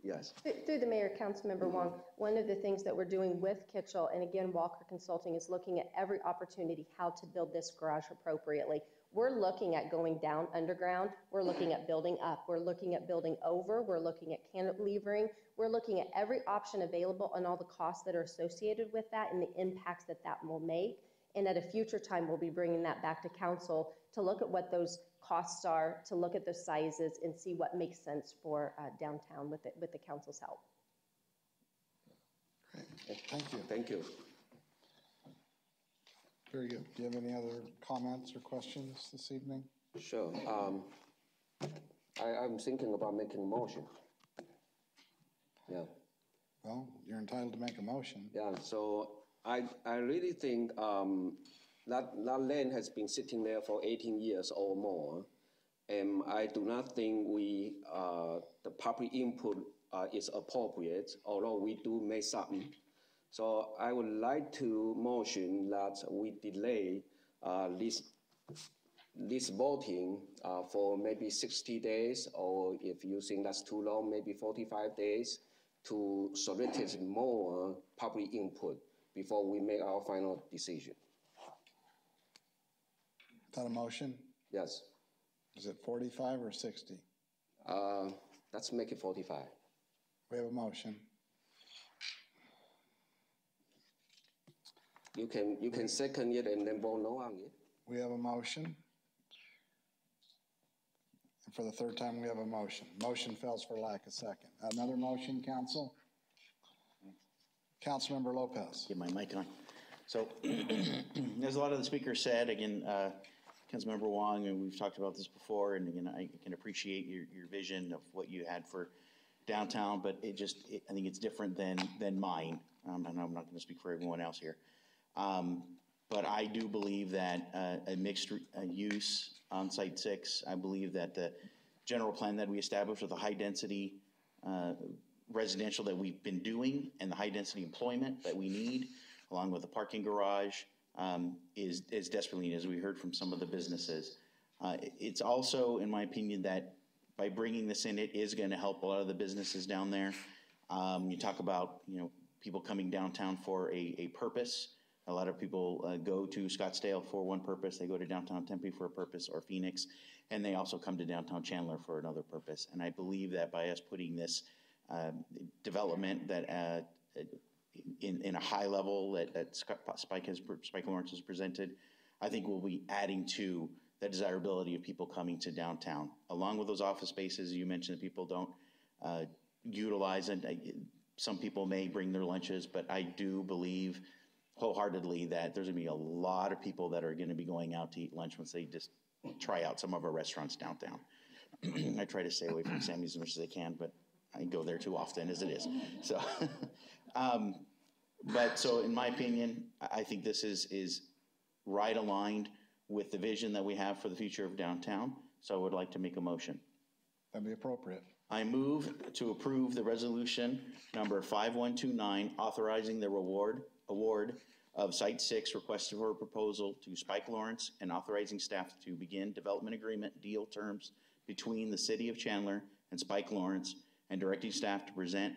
S4: yes.
S6: Through the mayor, Councilmember Wong, one of the things that we're doing with Kitchell, and again, Walker Consulting, is looking at every opportunity how to build this garage appropriately. We're looking at going down underground. We're looking at building up. We're looking at building over. We're looking at cantilevering. We're looking at every option available and all the costs that are associated with that and the impacts that that will make. And at a future time, we'll be bringing that back to council to look at what those costs are, to look at the sizes and see what makes sense for downtown with the council's help.
S1: Great. Thank you.
S4: Thank you.
S1: Very good. Do you have any other comments or questions this evening?
S4: Sure. I'm thinking about making a motion. Yeah.
S1: Well, you're entitled to make a motion.
S4: Yeah, so I really think that land has been sitting there for 18 years or more, and I do not think the public input is appropriate, although we do make something. So I would like to motion that we delay this voting for maybe 60 days, or if you think that's too long, maybe 45 days, to solicit more public input before we make our final decision.
S1: Is that a motion?
S4: Yes.
S1: Is it 45 or 60?
S4: Let's make it 45.
S1: We have a motion.
S4: You can second it and then vote no on it.
S1: We have a motion. And for the third time, we have a motion. Motion fails for lack of second. Another motion, council? Councilmember Lopez.
S7: Get my mic on. So, as a lot of the speakers said, again, Councilmember Wong, and we've talked about this before, and again, I can appreciate your vision of what you had for downtown, but I think it's different than mine. And I'm not going to speak for everyone else here. But I do believe that a mixed use on Site 6, I believe that the general plan that we established with the high density residential that we've been doing and the high density employment that we need, along with the parking garage, is desperately needed, as we heard from some of the businesses. It's also, in my opinion, that by bringing this in, it is going to help a lot of the businesses down there. You talk about, people coming downtown for a purpose. A lot of people go to Scottsdale for one purpose. They go to downtown Tempe for a purpose, or Phoenix, and they also come to downtown Chandler for another purpose. And I believe that by us putting this development that in a high level that Spike Lawrence has presented, I think we'll be adding to the desirability of people coming to downtown. Along with those office spaces, you mentioned that people don't utilize it. Some people may bring their lunches, but I do believe wholeheartedly that there's gonna be a lot of people that are gonna be going out to eat lunch once they just try out some of our restaurants downtown. I try to stay away from Sammy's as much as I can, but I go there too often as it is. So, but so in my opinion, I think this is right aligned with the vision that we have for the future of downtown. So I would like to make a motion.
S1: That'd be appropriate.
S7: I move to approve the resolution number 5129, authorizing the award of Site 6 request for a proposal to Spike Lawrence and authorizing staff to begin development agreement deal terms between the City of Chandler and Spike Lawrence, and directing staff to present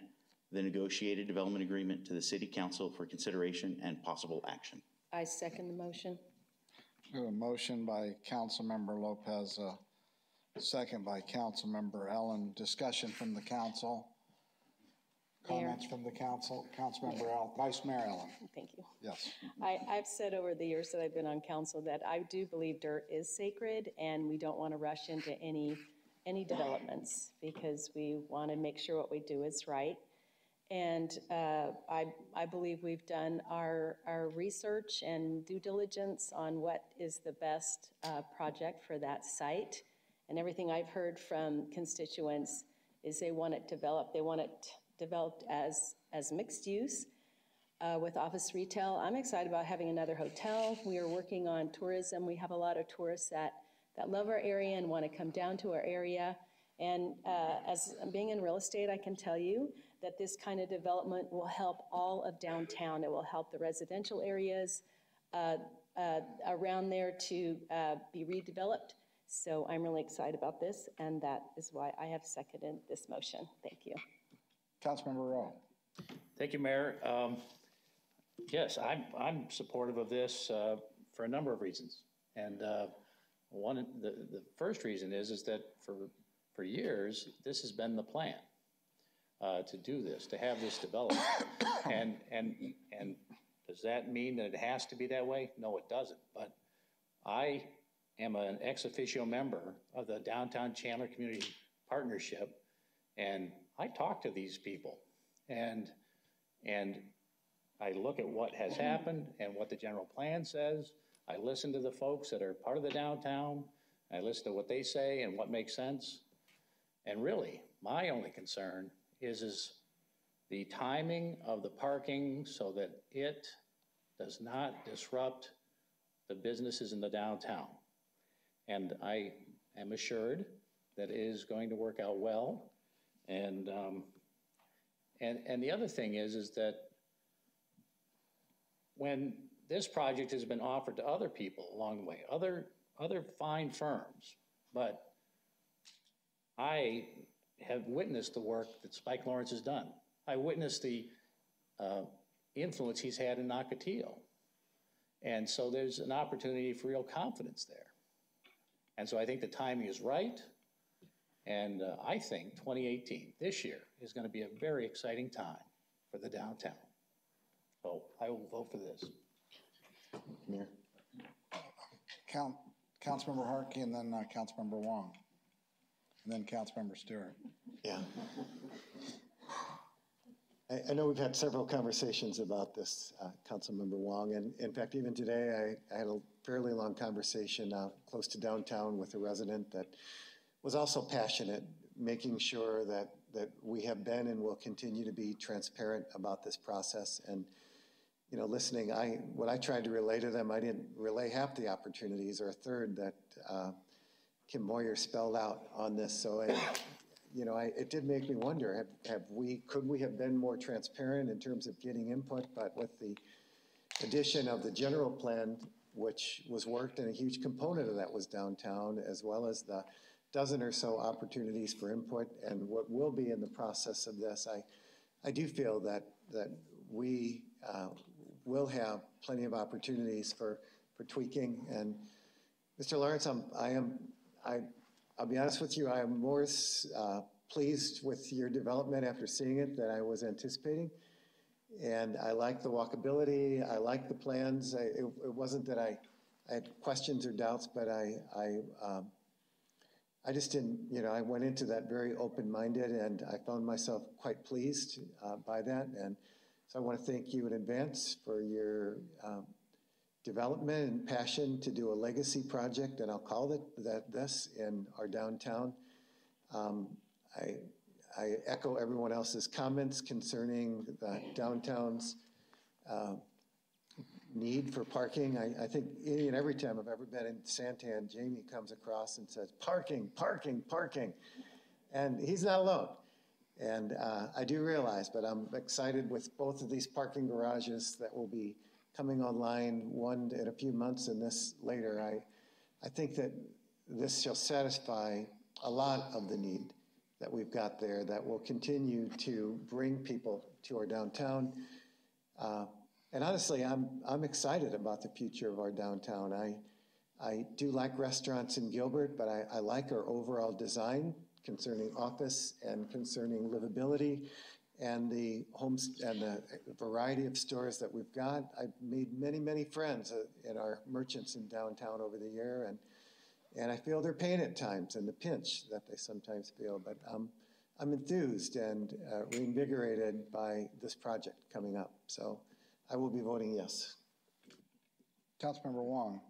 S7: the negotiated development agreement to the City Council for consideration and possible action.
S17: I second the motion.
S1: We have a motion by Councilmember Lopez, second by Councilmember Ellen. Discussion from the council. Comments from the council. Councilmember Ellen, Vice Mayor Ellen.
S17: Thank you.
S1: Yes.
S17: I've said over the years that I've been on council that I do believe dirt is sacred, and we don't want to rush into any developments because we want to make sure what we do is right. And I believe we've done our research and due diligence on what is the best project for that site. And everything I've heard from constituents is they want it developed. They want it developed as mixed use with office retail. I'm excited about having another hotel. We are working on tourism. We have a lot of tourists that love our area and want to come down to our area. And as being in real estate, I can tell you that this kind of development will help all of downtown. It will help the residential areas around there to be redeveloped. So I'm really excited about this, and that is why I have seconded this motion. Thank you.
S1: Councilmember Rowe.
S18: Thank you, Mayor. Yes, I'm supportive of this for a number of reasons. And the first reason is that for years, this has been the plan to do this, to have this developed. And does that mean that it has to be that way? No, it doesn't. But I am an ex officio member of the Downtown Chandler Community Partnership, and I talk to these people, and I look at what has happened and what the general plan says. I listen to the folks that are part of the downtown. I listen to what they say and what makes sense. And really, my only concern is the timing of the parking so that it does not disrupt the businesses in the downtown. And I am assured that it is going to work out well. And the other thing is that when this project has been offered to other people along the way, other fine firms, but I have witnessed the work that Spike Lawrence has done. I witnessed the influence he's had in Nocatilo. And so there's an opportunity for real confidence there. And so I think the timing is right. And I think 2018, this year, is going to be a very exciting time for the downtown. So I will vote for this.
S1: Mayor. Councilmember Harkey, and then Councilmember Wong, and then Councilmember Stewart.
S5: Yeah. I know we've had several conversations about this, Councilmember Wong, and in fact, even today, I had a fairly long conversation close to downtown with a resident that was also passionate, making sure that we have been and will continue to be transparent about this process. And you know, listening, what I tried to relay to them, I didn't relay half the opportunities or a third that Kim Moyer spelled out on this. So, it did make me wonder, could we have been more transparent in terms of getting input? But with the addition of the general plan, which was worked, and a huge component of that was downtown, as well as the dozen or so opportunities for input, and what will be in the process of this, I do feel that we will have plenty of opportunities for tweaking. And Mr. Lawrence, I'll be honest with you, I am more pleased with your development after seeing it than I was anticipating. And I like the walkability, I like the plans. It wasn't that I had questions or doubts, but I just didn't, I went into that very open-minded, and I found myself quite pleased by that. And So I want to thank you in advance for your development and passion to do a legacy project, and I'll call it this in our downtown. I echo everyone else's comments concerning the downtown's need for parking. I think any and every time I've ever been in Santan, Jamie comes across and says, parking, parking, parking. And he's not alone. And I do realize, but I'm excited with both of these parking garages that will be coming online, one in a few months and this later. I think that this shall satisfy a lot of the need that we've got there that will continue to bring people to our downtown. And honestly, I'm excited about the future of our downtown. I do like restaurants in Gilbert, but I like our overall design concerning office and concerning livability and the homes and the variety of stores that we've got. I've made many, many friends in our merchants in downtown over the year, and I feel their pain at times and the pinch that they sometimes feel, but I'm enthused and reinvigorated by this project coming up. So I will be voting yes.
S1: Councilmember Wong.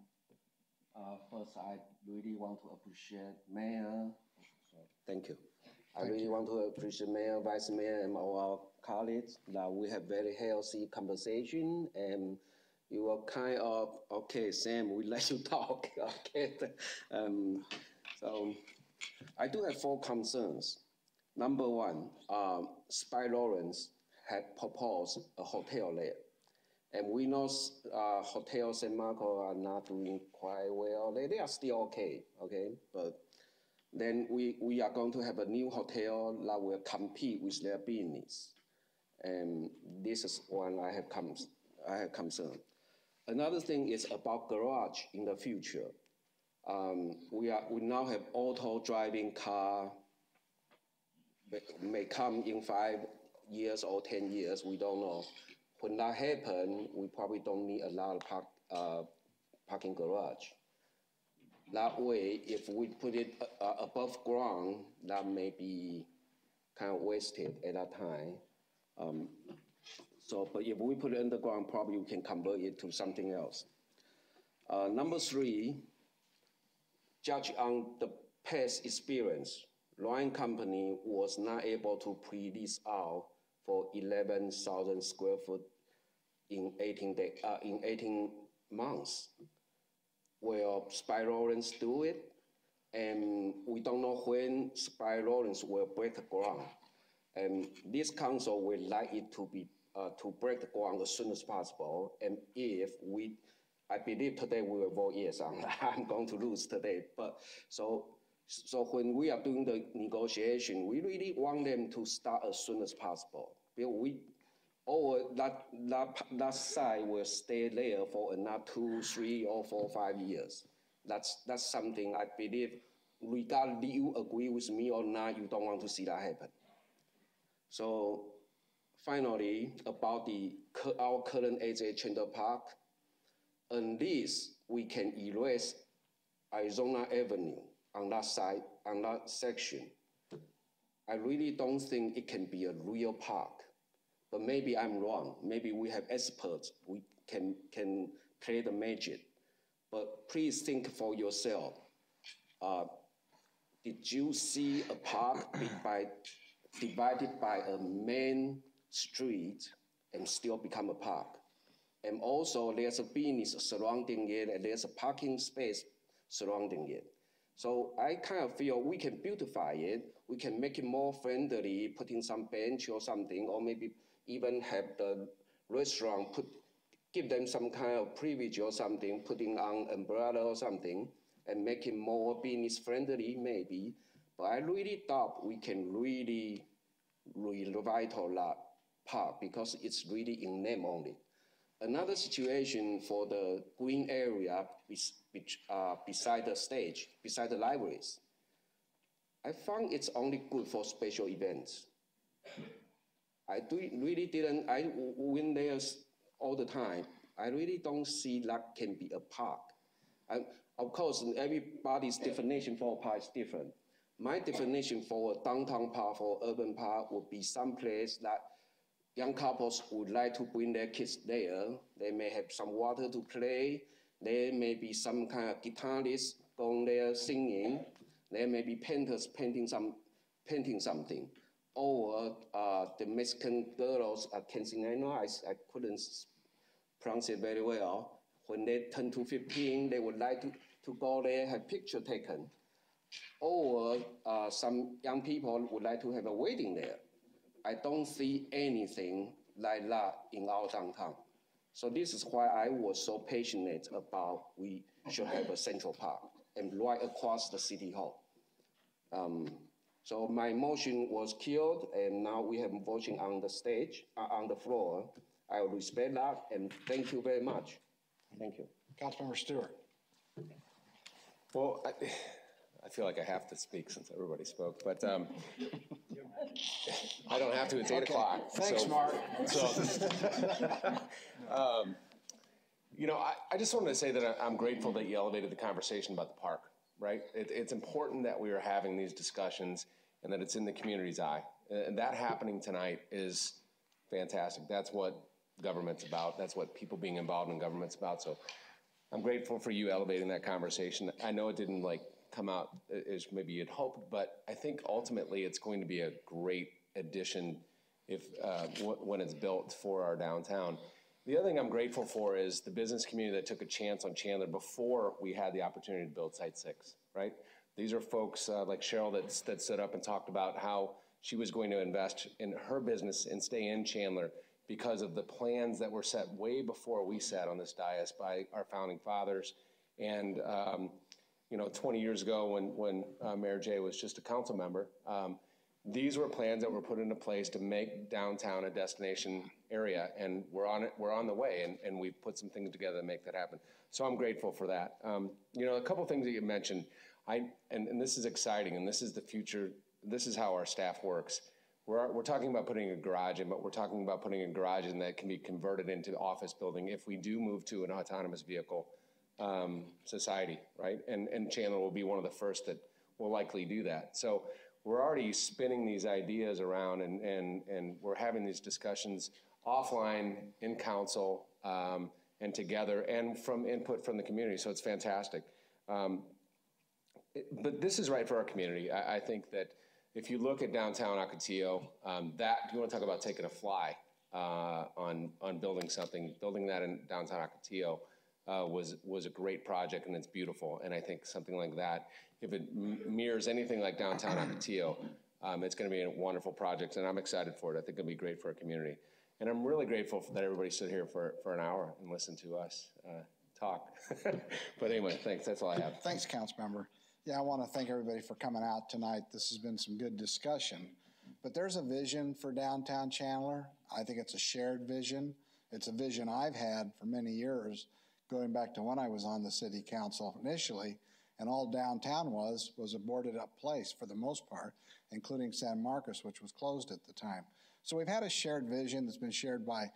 S4: First, I really want to appreciate Mayor. Thank you. I really want to appreciate Mayor, Vice Mayor, and all our colleagues that we have very healthy conversation, and you were kind of, okay, Sam, we let you talk, okay? So I do have 4 concerns. Number one, Spy Lawrence had proposed a hotel there. And we know hotels in Marco are not doing quite well. They are still okay, But then we are going to have a new hotel that will compete with their business. And this is one I have concern. Another thing is about garage in the future. We now have auto driving car may come in 5 years or 10 years, we don't know. When that happens, we probably don't need a lot of parking garage. That way, if we put it above ground, that may be kind of wasted at that time. But if we put it underground, probably we can convert it to something else. Number 3, judge on the past experience, Ryan Company was not able to pre-lease out for 11,000 square foot in 18 months. Well, Spy Lawrence do it, and we don't know when Spy Lawrence will break the ground. And this council would like it to be to break the ground as soon as possible. And if I believe today we will vote yes on that. I'm going to lose today, but so when we are doing the negotiation, we really want them to start as soon as possible. That site will stay there for another 2, 3, or 4, 5 years. That's something I believe, regardless you agree with me or not, you don't want to see that happen. So finally, about our current AJ Chandler Park, unless we can erase Arizona Avenue on that side, on that section, I really don't think it can be a real park. But maybe I'm wrong. Maybe we have experts. We can play the magic. But please think for yourself. Did you see a park divided by a main street and still become a park? And also there's a business surrounding it, and there's a parking space surrounding it. So I kind of feel we can beautify it. We can make it more friendly, put in some bench or something, or maybe even have the restaurant give them some kind of privilege or something, putting on umbrella or something, and make it more business friendly maybe. But I really doubt we can really revitalize that park because it's really in name only. Another situation for the green area beside the stage, beside the libraries, I found it's only good for special events. I went there all the time. I really don't see that can be a park. Of course, everybody's definition for a park is different. My definition for a downtown park, for urban park, would be some place that young couples would like to bring their kids there. They may have some water to play. There may be some kind of guitarist going there singing. There may be painters painting something. Or the Mexican girls at Quinceañera, I couldn't pronounce it very well. When they turn to 15, they would like to go there, have picture taken. Or some young people would like to have a wedding there. I don't see anything like that in our downtown. So this is why I was so passionate about we should have a Central Park and right across the City Hall. So my motion was killed, and now we have voting on the stage, on the floor. I will respect that, and thank you very much. Thank you.
S1: Councilmember Stewart.
S8: Well, I feel like I have to speak since everybody spoke, but I don't have to. It's 8 o'clock.
S1: Thanks, Mark.
S8: You know, I just wanted to say that I'm grateful that you elevated the conversation about the park, right? It's important that we are having these discussions and that it's in the community's eye. And that happening tonight is fantastic. That's what government's about. That's what people being involved in government's about. So I'm grateful for you elevating that conversation. I know it didn't come out as maybe you'd hoped, but I think ultimately it's going to be a great addition when it's built for our downtown. The other thing I'm grateful for is the business community that took a chance on Chandler before we had the opportunity to build Site 6, right? These are folks like Cheryl that stood up and talked about how she was going to invest in her business and stay in Chandler because of the plans that were set way before we sat on this dais by our founding fathers. And, 20 years ago when Mayor Jay was just a council member, these were plans that were put into place to make downtown a destination area, and we're on the way, and we've put some things together to make that happen. So I'm grateful for that. A couple things that you mentioned, and this is exciting, and this is the future. This is how our staff works. We're talking about putting a garage in, but we're talking about putting a garage in that can be converted into the office building if we do move to an autonomous vehicle society, right? And Chandler will be one of the first that will likely do that. So we're already spinning these ideas around, and we're having these discussions offline in council and together, and from input from the community. So it's fantastic. But this is right for our community. I think that if you look at downtown Ocotillo, you want to talk about taking a fly on building something, building that in downtown Ocotillo was a great project, and it's beautiful. And I think something like that, if it mirrors anything like downtown Ocotillo, it's going to be a wonderful project, and I'm excited for it. I think it'll be great for our community. And I'm really grateful that everybody stood here for an hour and listened to us talk. But anyway, thanks. That's all I have.
S1: Thanks, Councilmember. Yeah, I want to thank everybody for coming out tonight. This has been some good discussion. But there's a vision for downtown Chandler. I think it's a shared vision. It's a vision I've had for many years, going back to when I was on the city council initially, and all downtown was a boarded up place for the most part, including San Marcos, which was closed at the time. So we've had a shared vision that's been shared by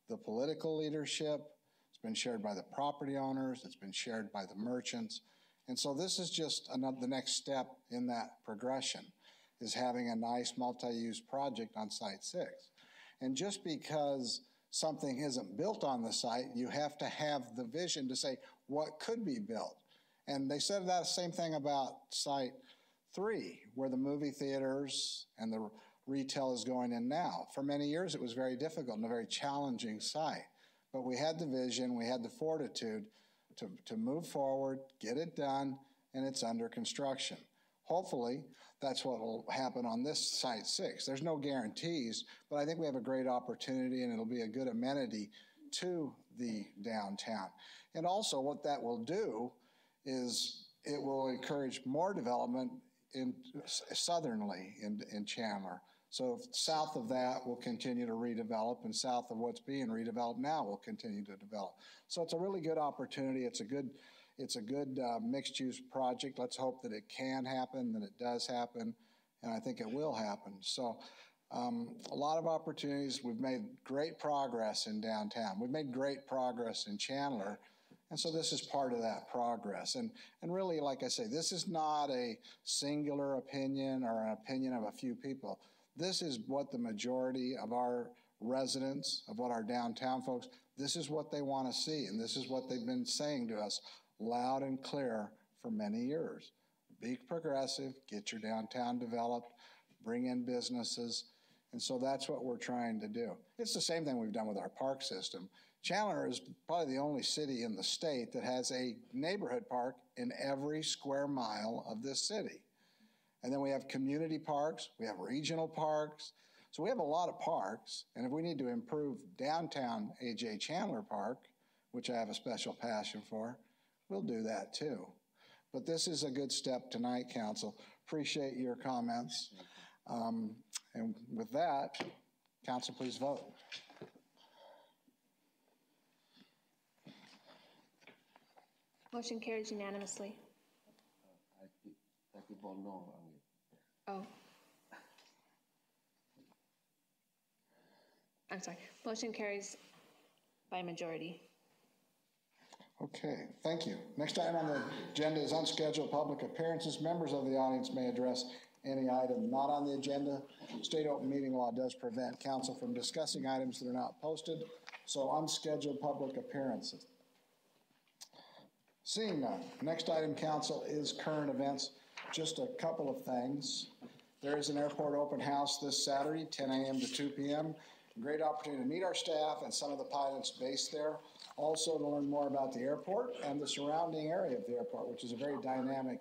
S1: the political leadership, it's been shared by the property owners, it's been shared by the merchants. And so this is just the next step in that progression, is having a nice multi-use project on Site 6. And just because something isn't built on the site, you have to have the vision to say what could be built. And they said that same thing about Site 3, where the movie theaters and the retail is going in now. For many years, it was very difficult and a very challenging site. But we had the vision, we had the fortitude to move forward, get it done, and it's under construction. Hopefully, that's what will happen on this Site 6. There's no guarantees, but I think we have a great opportunity, and it'll be a good amenity to the downtown. And also what that will do is it will encourage more development southernly in Chandler. So south of that, we'll continue to redevelop, and south of what's being redeveloped now, we'll continue to develop. So it's a really good opportunity. It's a good mixed-use project. Let's hope that it can happen, that it does happen, and I think it will happen. So a lot of opportunities. We've made great progress in downtown. We've made great progress in Chandler, and so this is part of that progress. And really, like I say, this is not a singular opinion or an opinion of a few people. This is what the majority of our residents, of what our downtown folks, this is what they want to see, and this is what they've been saying to us loud and clear for many years. Be progressive, get your downtown developed, bring in businesses, and so that's what we're trying to do. It's the same thing we've done with our park system. Chandler is probably the only city in the state that has a neighborhood park in every square mile of this city. And then we have community parks, we have regional parks. So we have a lot of parks, and if we need to improve downtown A.J. Chandler Park, which I have a special passion for, we'll do that too. But this is a good step tonight, Council. Appreciate your comments. And with that, Council, please vote.
S19: Motion carries unanimously.
S4: I vote no on it.
S19: Oh. I'm sorry. Motion carries by majority.
S1: Okay, thank you. Next item on the agenda is unscheduled public appearances. Members of the audience may address any item not on the agenda. State open meeting law does prevent council from discussing items that are not posted, so unscheduled public appearances. Seeing none. Next item, council, is current events. Just a couple of things. There is an airport open house this Saturday, 10 a.m. to 2 p.m. Great opportunity to meet our staff and some of the pilots based there. Also to learn more about the airport and the surrounding area of the airport, which is a very dynamic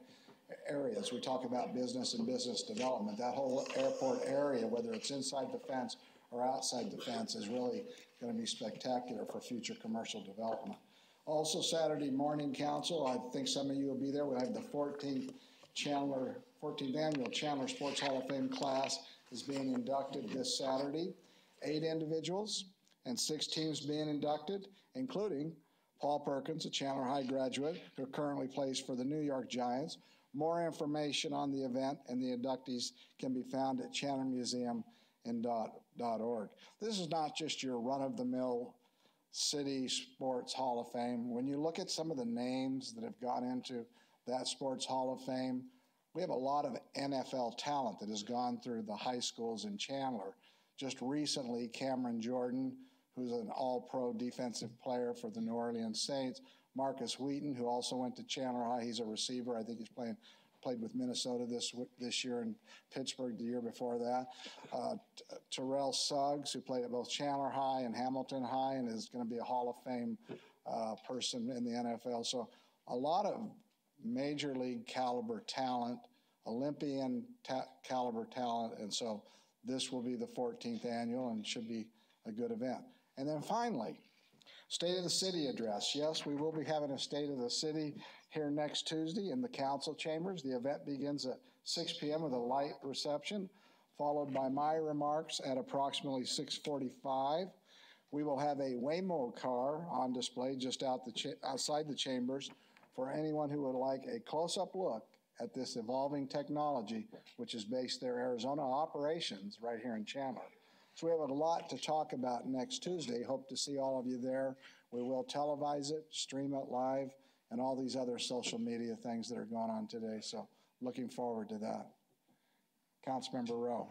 S1: area as we talk about business and business development. That whole airport area, whether it's inside the fence or outside the fence, is really going to be spectacular for future commercial development. Also Saturday morning, council, I think some of you will be there. We have the 14th annual Chandler Sports Hall of Fame class is being inducted this Saturday. 8 individuals and 6 teams being inducted, including Paul Perkins, a Chandler High graduate who currently plays for the New York Giants. More information on the event and the inductees can be found at chandlermuseum.org. This is not just your run-of-the-mill City Sports Hall of Fame. When you look at some of the names that have gone into that Sports Hall of Fame, we have a lot of NFL talent that has gone through the high schools in Chandler. Just recently, Cameron Jordan, who's an all-pro defensive player for the New Orleans Saints. Marcus Wheaton, who also went to Chandler High. He's a receiver. I think he's played with Minnesota this year and Pittsburgh the year before that. Terrell Suggs, who played at both Chandler High and Hamilton High and is going to be a Hall of Fame person in the NFL. So a lot of major league caliber talent, Olympian caliber talent, and so this will be the 14th annual and should be a good event. And then finally, State of the City address. Yes, we will be having a State of the City here next Tuesday in the council chambers. The event begins at 6 p.m. with a light reception, followed by my remarks at approximately 6:45. We will have a Waymo car on display just outside the chambers for anyone who would like a close-up look at this evolving technology, which is based their Arizona operations right here in Chandler. So we have a lot to talk about next Tuesday. Hope to see all of you there. We will televise it, stream it live, and all these other social media things that are going on today. So looking forward to that. Councilmember Rowe.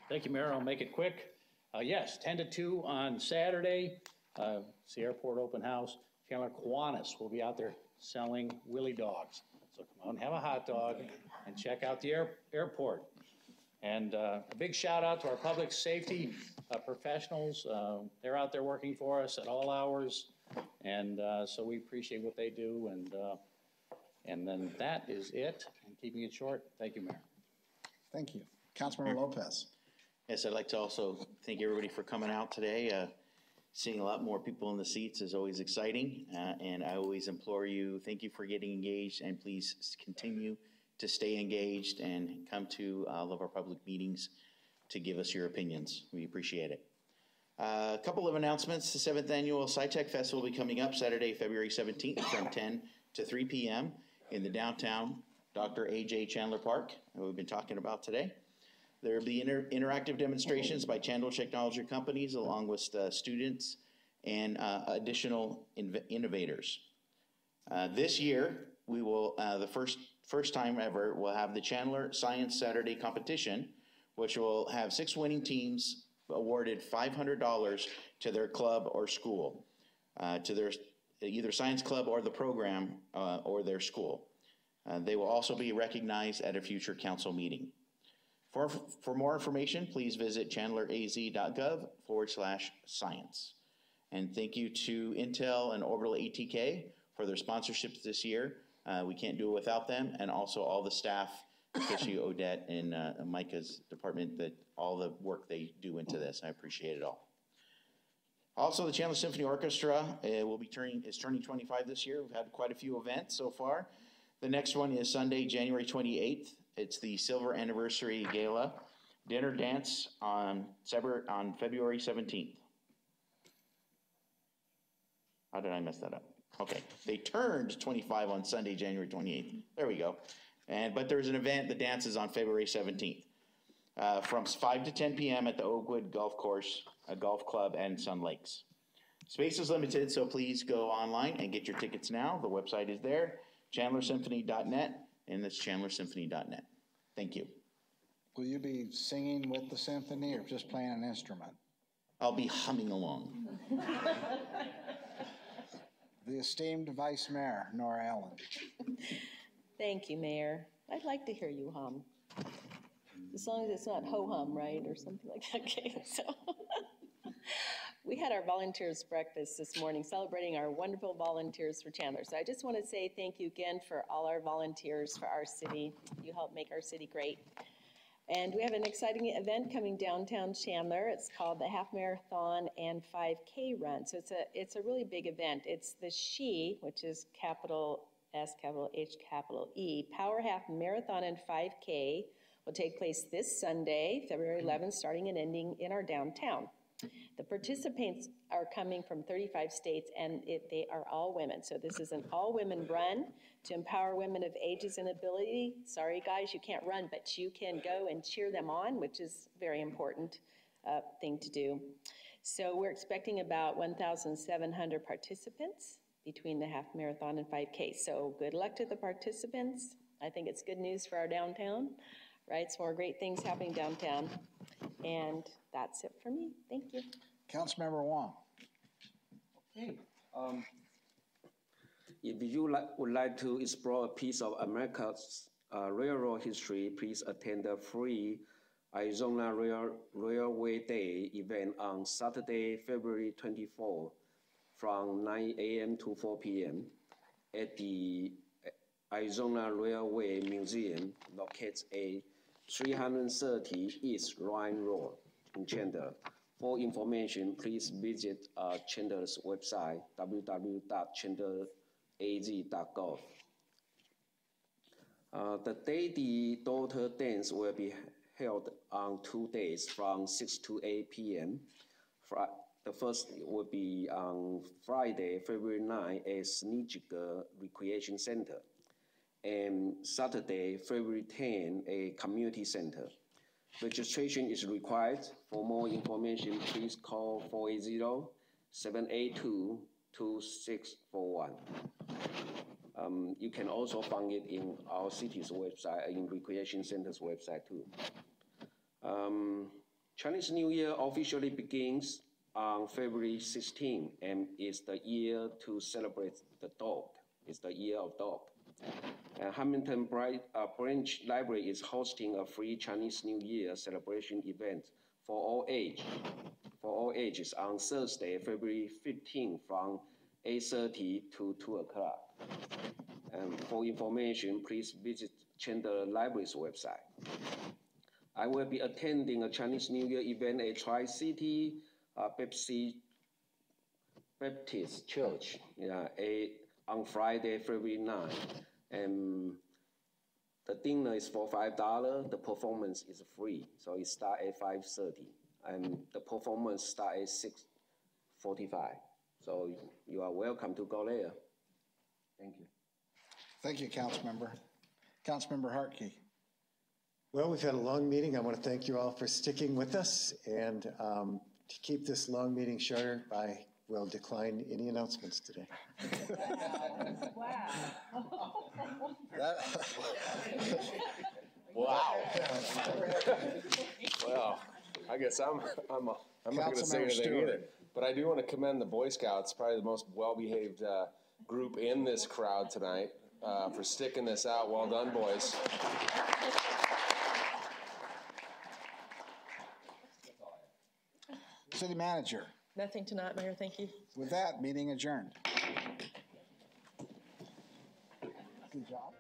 S18: Thank you, Mayor. I'll make it quick. Yes, 10 to 2 on Saturday. It's the airport open house. Chandler Kiwanis will be out there selling Willy dogs. So come on, have a hot dog and check out the airport. And a big shout out to our public safety professionals. They're out there working for us at all hours. And so we appreciate what they do. And then that is it. And keeping it short, thank you, Mayor.
S1: Thank you. Councilmember Lopez.
S7: Yes, I'd like to also thank everybody for coming out today. Seeing a lot more people in the seats is always exciting, and I always implore you, thank you for getting engaged, and please continue to stay engaged and come to all of our public meetings to give us your opinions. We appreciate it. A couple of announcements. The 7th Annual SciTech Fest will be coming up Saturday, February 17th from 10 to 3 p.m. in the downtown Dr. A.J. Chandler Park that we've been talking about today. There will be interactive demonstrations by Chandler technology companies along with students and additional innovators. This year, we will, the first time ever, we'll have the Chandler Science Saturday competition, which will have 6 winning teams awarded $500 to their club or school, to their either science club or the program or their school. They will also be recognized at a future council meeting. For more information, please visit chandleraz.gov/science. And thank you to Intel and Orbital ATK for their sponsorships this year. We can't do it without them, and also all the staff, especially Odette and Micah's department, that all the work they do into this. I appreciate it all. Also, the Chandler Symphony Orchestra is turning 25 this year. We've had quite a few events so far. The next one is Sunday, January 28th. It's the Silver Anniversary Gala. Dinner dance on February 17th. How did I mess that up? Okay, they turned 25 on Sunday, January 28th. There we go. But there's an event, the dance is on February 17th. From 5 to 10 p.m. at the Oakwood Golf Course, Golf Club, and Sun Lakes. Space is limited, so please go online and get your tickets now. The website is there, chandlersymphony.net, and that's chandlersymphony.net. Thank you.
S1: Will you be singing with the symphony or just playing an instrument?
S7: I'll be humming along.
S1: The esteemed Vice Mayor, Nora Allen.
S17: Thank you, Mayor. I'd like to hear you hum. As long as it's not ho-hum, right, or something like that. Okay, so we had our volunteers breakfast this morning celebrating our wonderful volunteers for Chandler. So I just want to say thank you again for all our volunteers for our city. You help make our city great. And we have an exciting event coming downtown Chandler. It's called the Half Marathon and 5K Run. So it's a really big event. It's the SHE, which is capital S, capital H, capital E, Power Half Marathon and 5K will take place this Sunday, February 11th, starting and ending in our downtown. The participants are coming from 35 states, and they are all women. So this is an all-women run to empower women of ages and ability. Sorry, guys, you can't run, but you can go and cheer them on, which is a very important thing to do. So we're expecting about 1,700 participants between the half marathon and 5K. So good luck to the participants. I think it's good news for our downtown, right? Some more great things happening downtown. And that's it for me. Thank you.
S1: Councilmember Wong.
S4: Okay. If you would like to explore a piece of America's railroad history, please attend the free Arizona Railway Day event on Saturday, February 24, from 9 a.m. to 4 p.m. at the Arizona Railway Museum, located at 330 East Ryan Road in Chandler. For information, please visit Chandler's website, www.chandleraz.gov. The Daddy Daughter Dance will be held on 2 days from 6 to 8 p.m. The first will be on Friday, February 9 at Snitchger Recreation Center, and Saturday, February 10 at Community Center. Registration is required. For more information, please call 480-782-2641. You can also find it in our city's website, in Recreation Center's website too. Chinese New Year officially begins on February 16 and is the year to celebrate the dog. It's the year of dog. Hamilton Branch Library is hosting a free Chinese New Year celebration event for all ages on Thursday, February 15 from 8:30 to 2 o'clock. And for information, please visit Chandler Library's website. I will be attending a Chinese New Year event at Tri-City Baptist Church on Friday, February 9. And the dinner is for $5. The performance is free, so it starts at 5:30, and the performance starts at 6:45. So you are welcome to go there. Thank you.
S1: Thank you, Councilmember. Councilmember Hartke.
S5: Well, we've had a long meeting. I want to thank you all for sticking with us, and to keep this long meeting shorter, I will decline any announcements today.
S8: Wow. Well, I guess I'm not going to say
S1: Councilmember
S8: anything
S1: Stewart.
S8: either. But I do want to commend the Boy Scouts, probably the most well-behaved group in this crowd tonight, for sticking this out. Well done, boys.
S1: City Manager.
S3: Nothing tonight, Mayor, thank you.
S1: With that, meeting adjourned. Good job.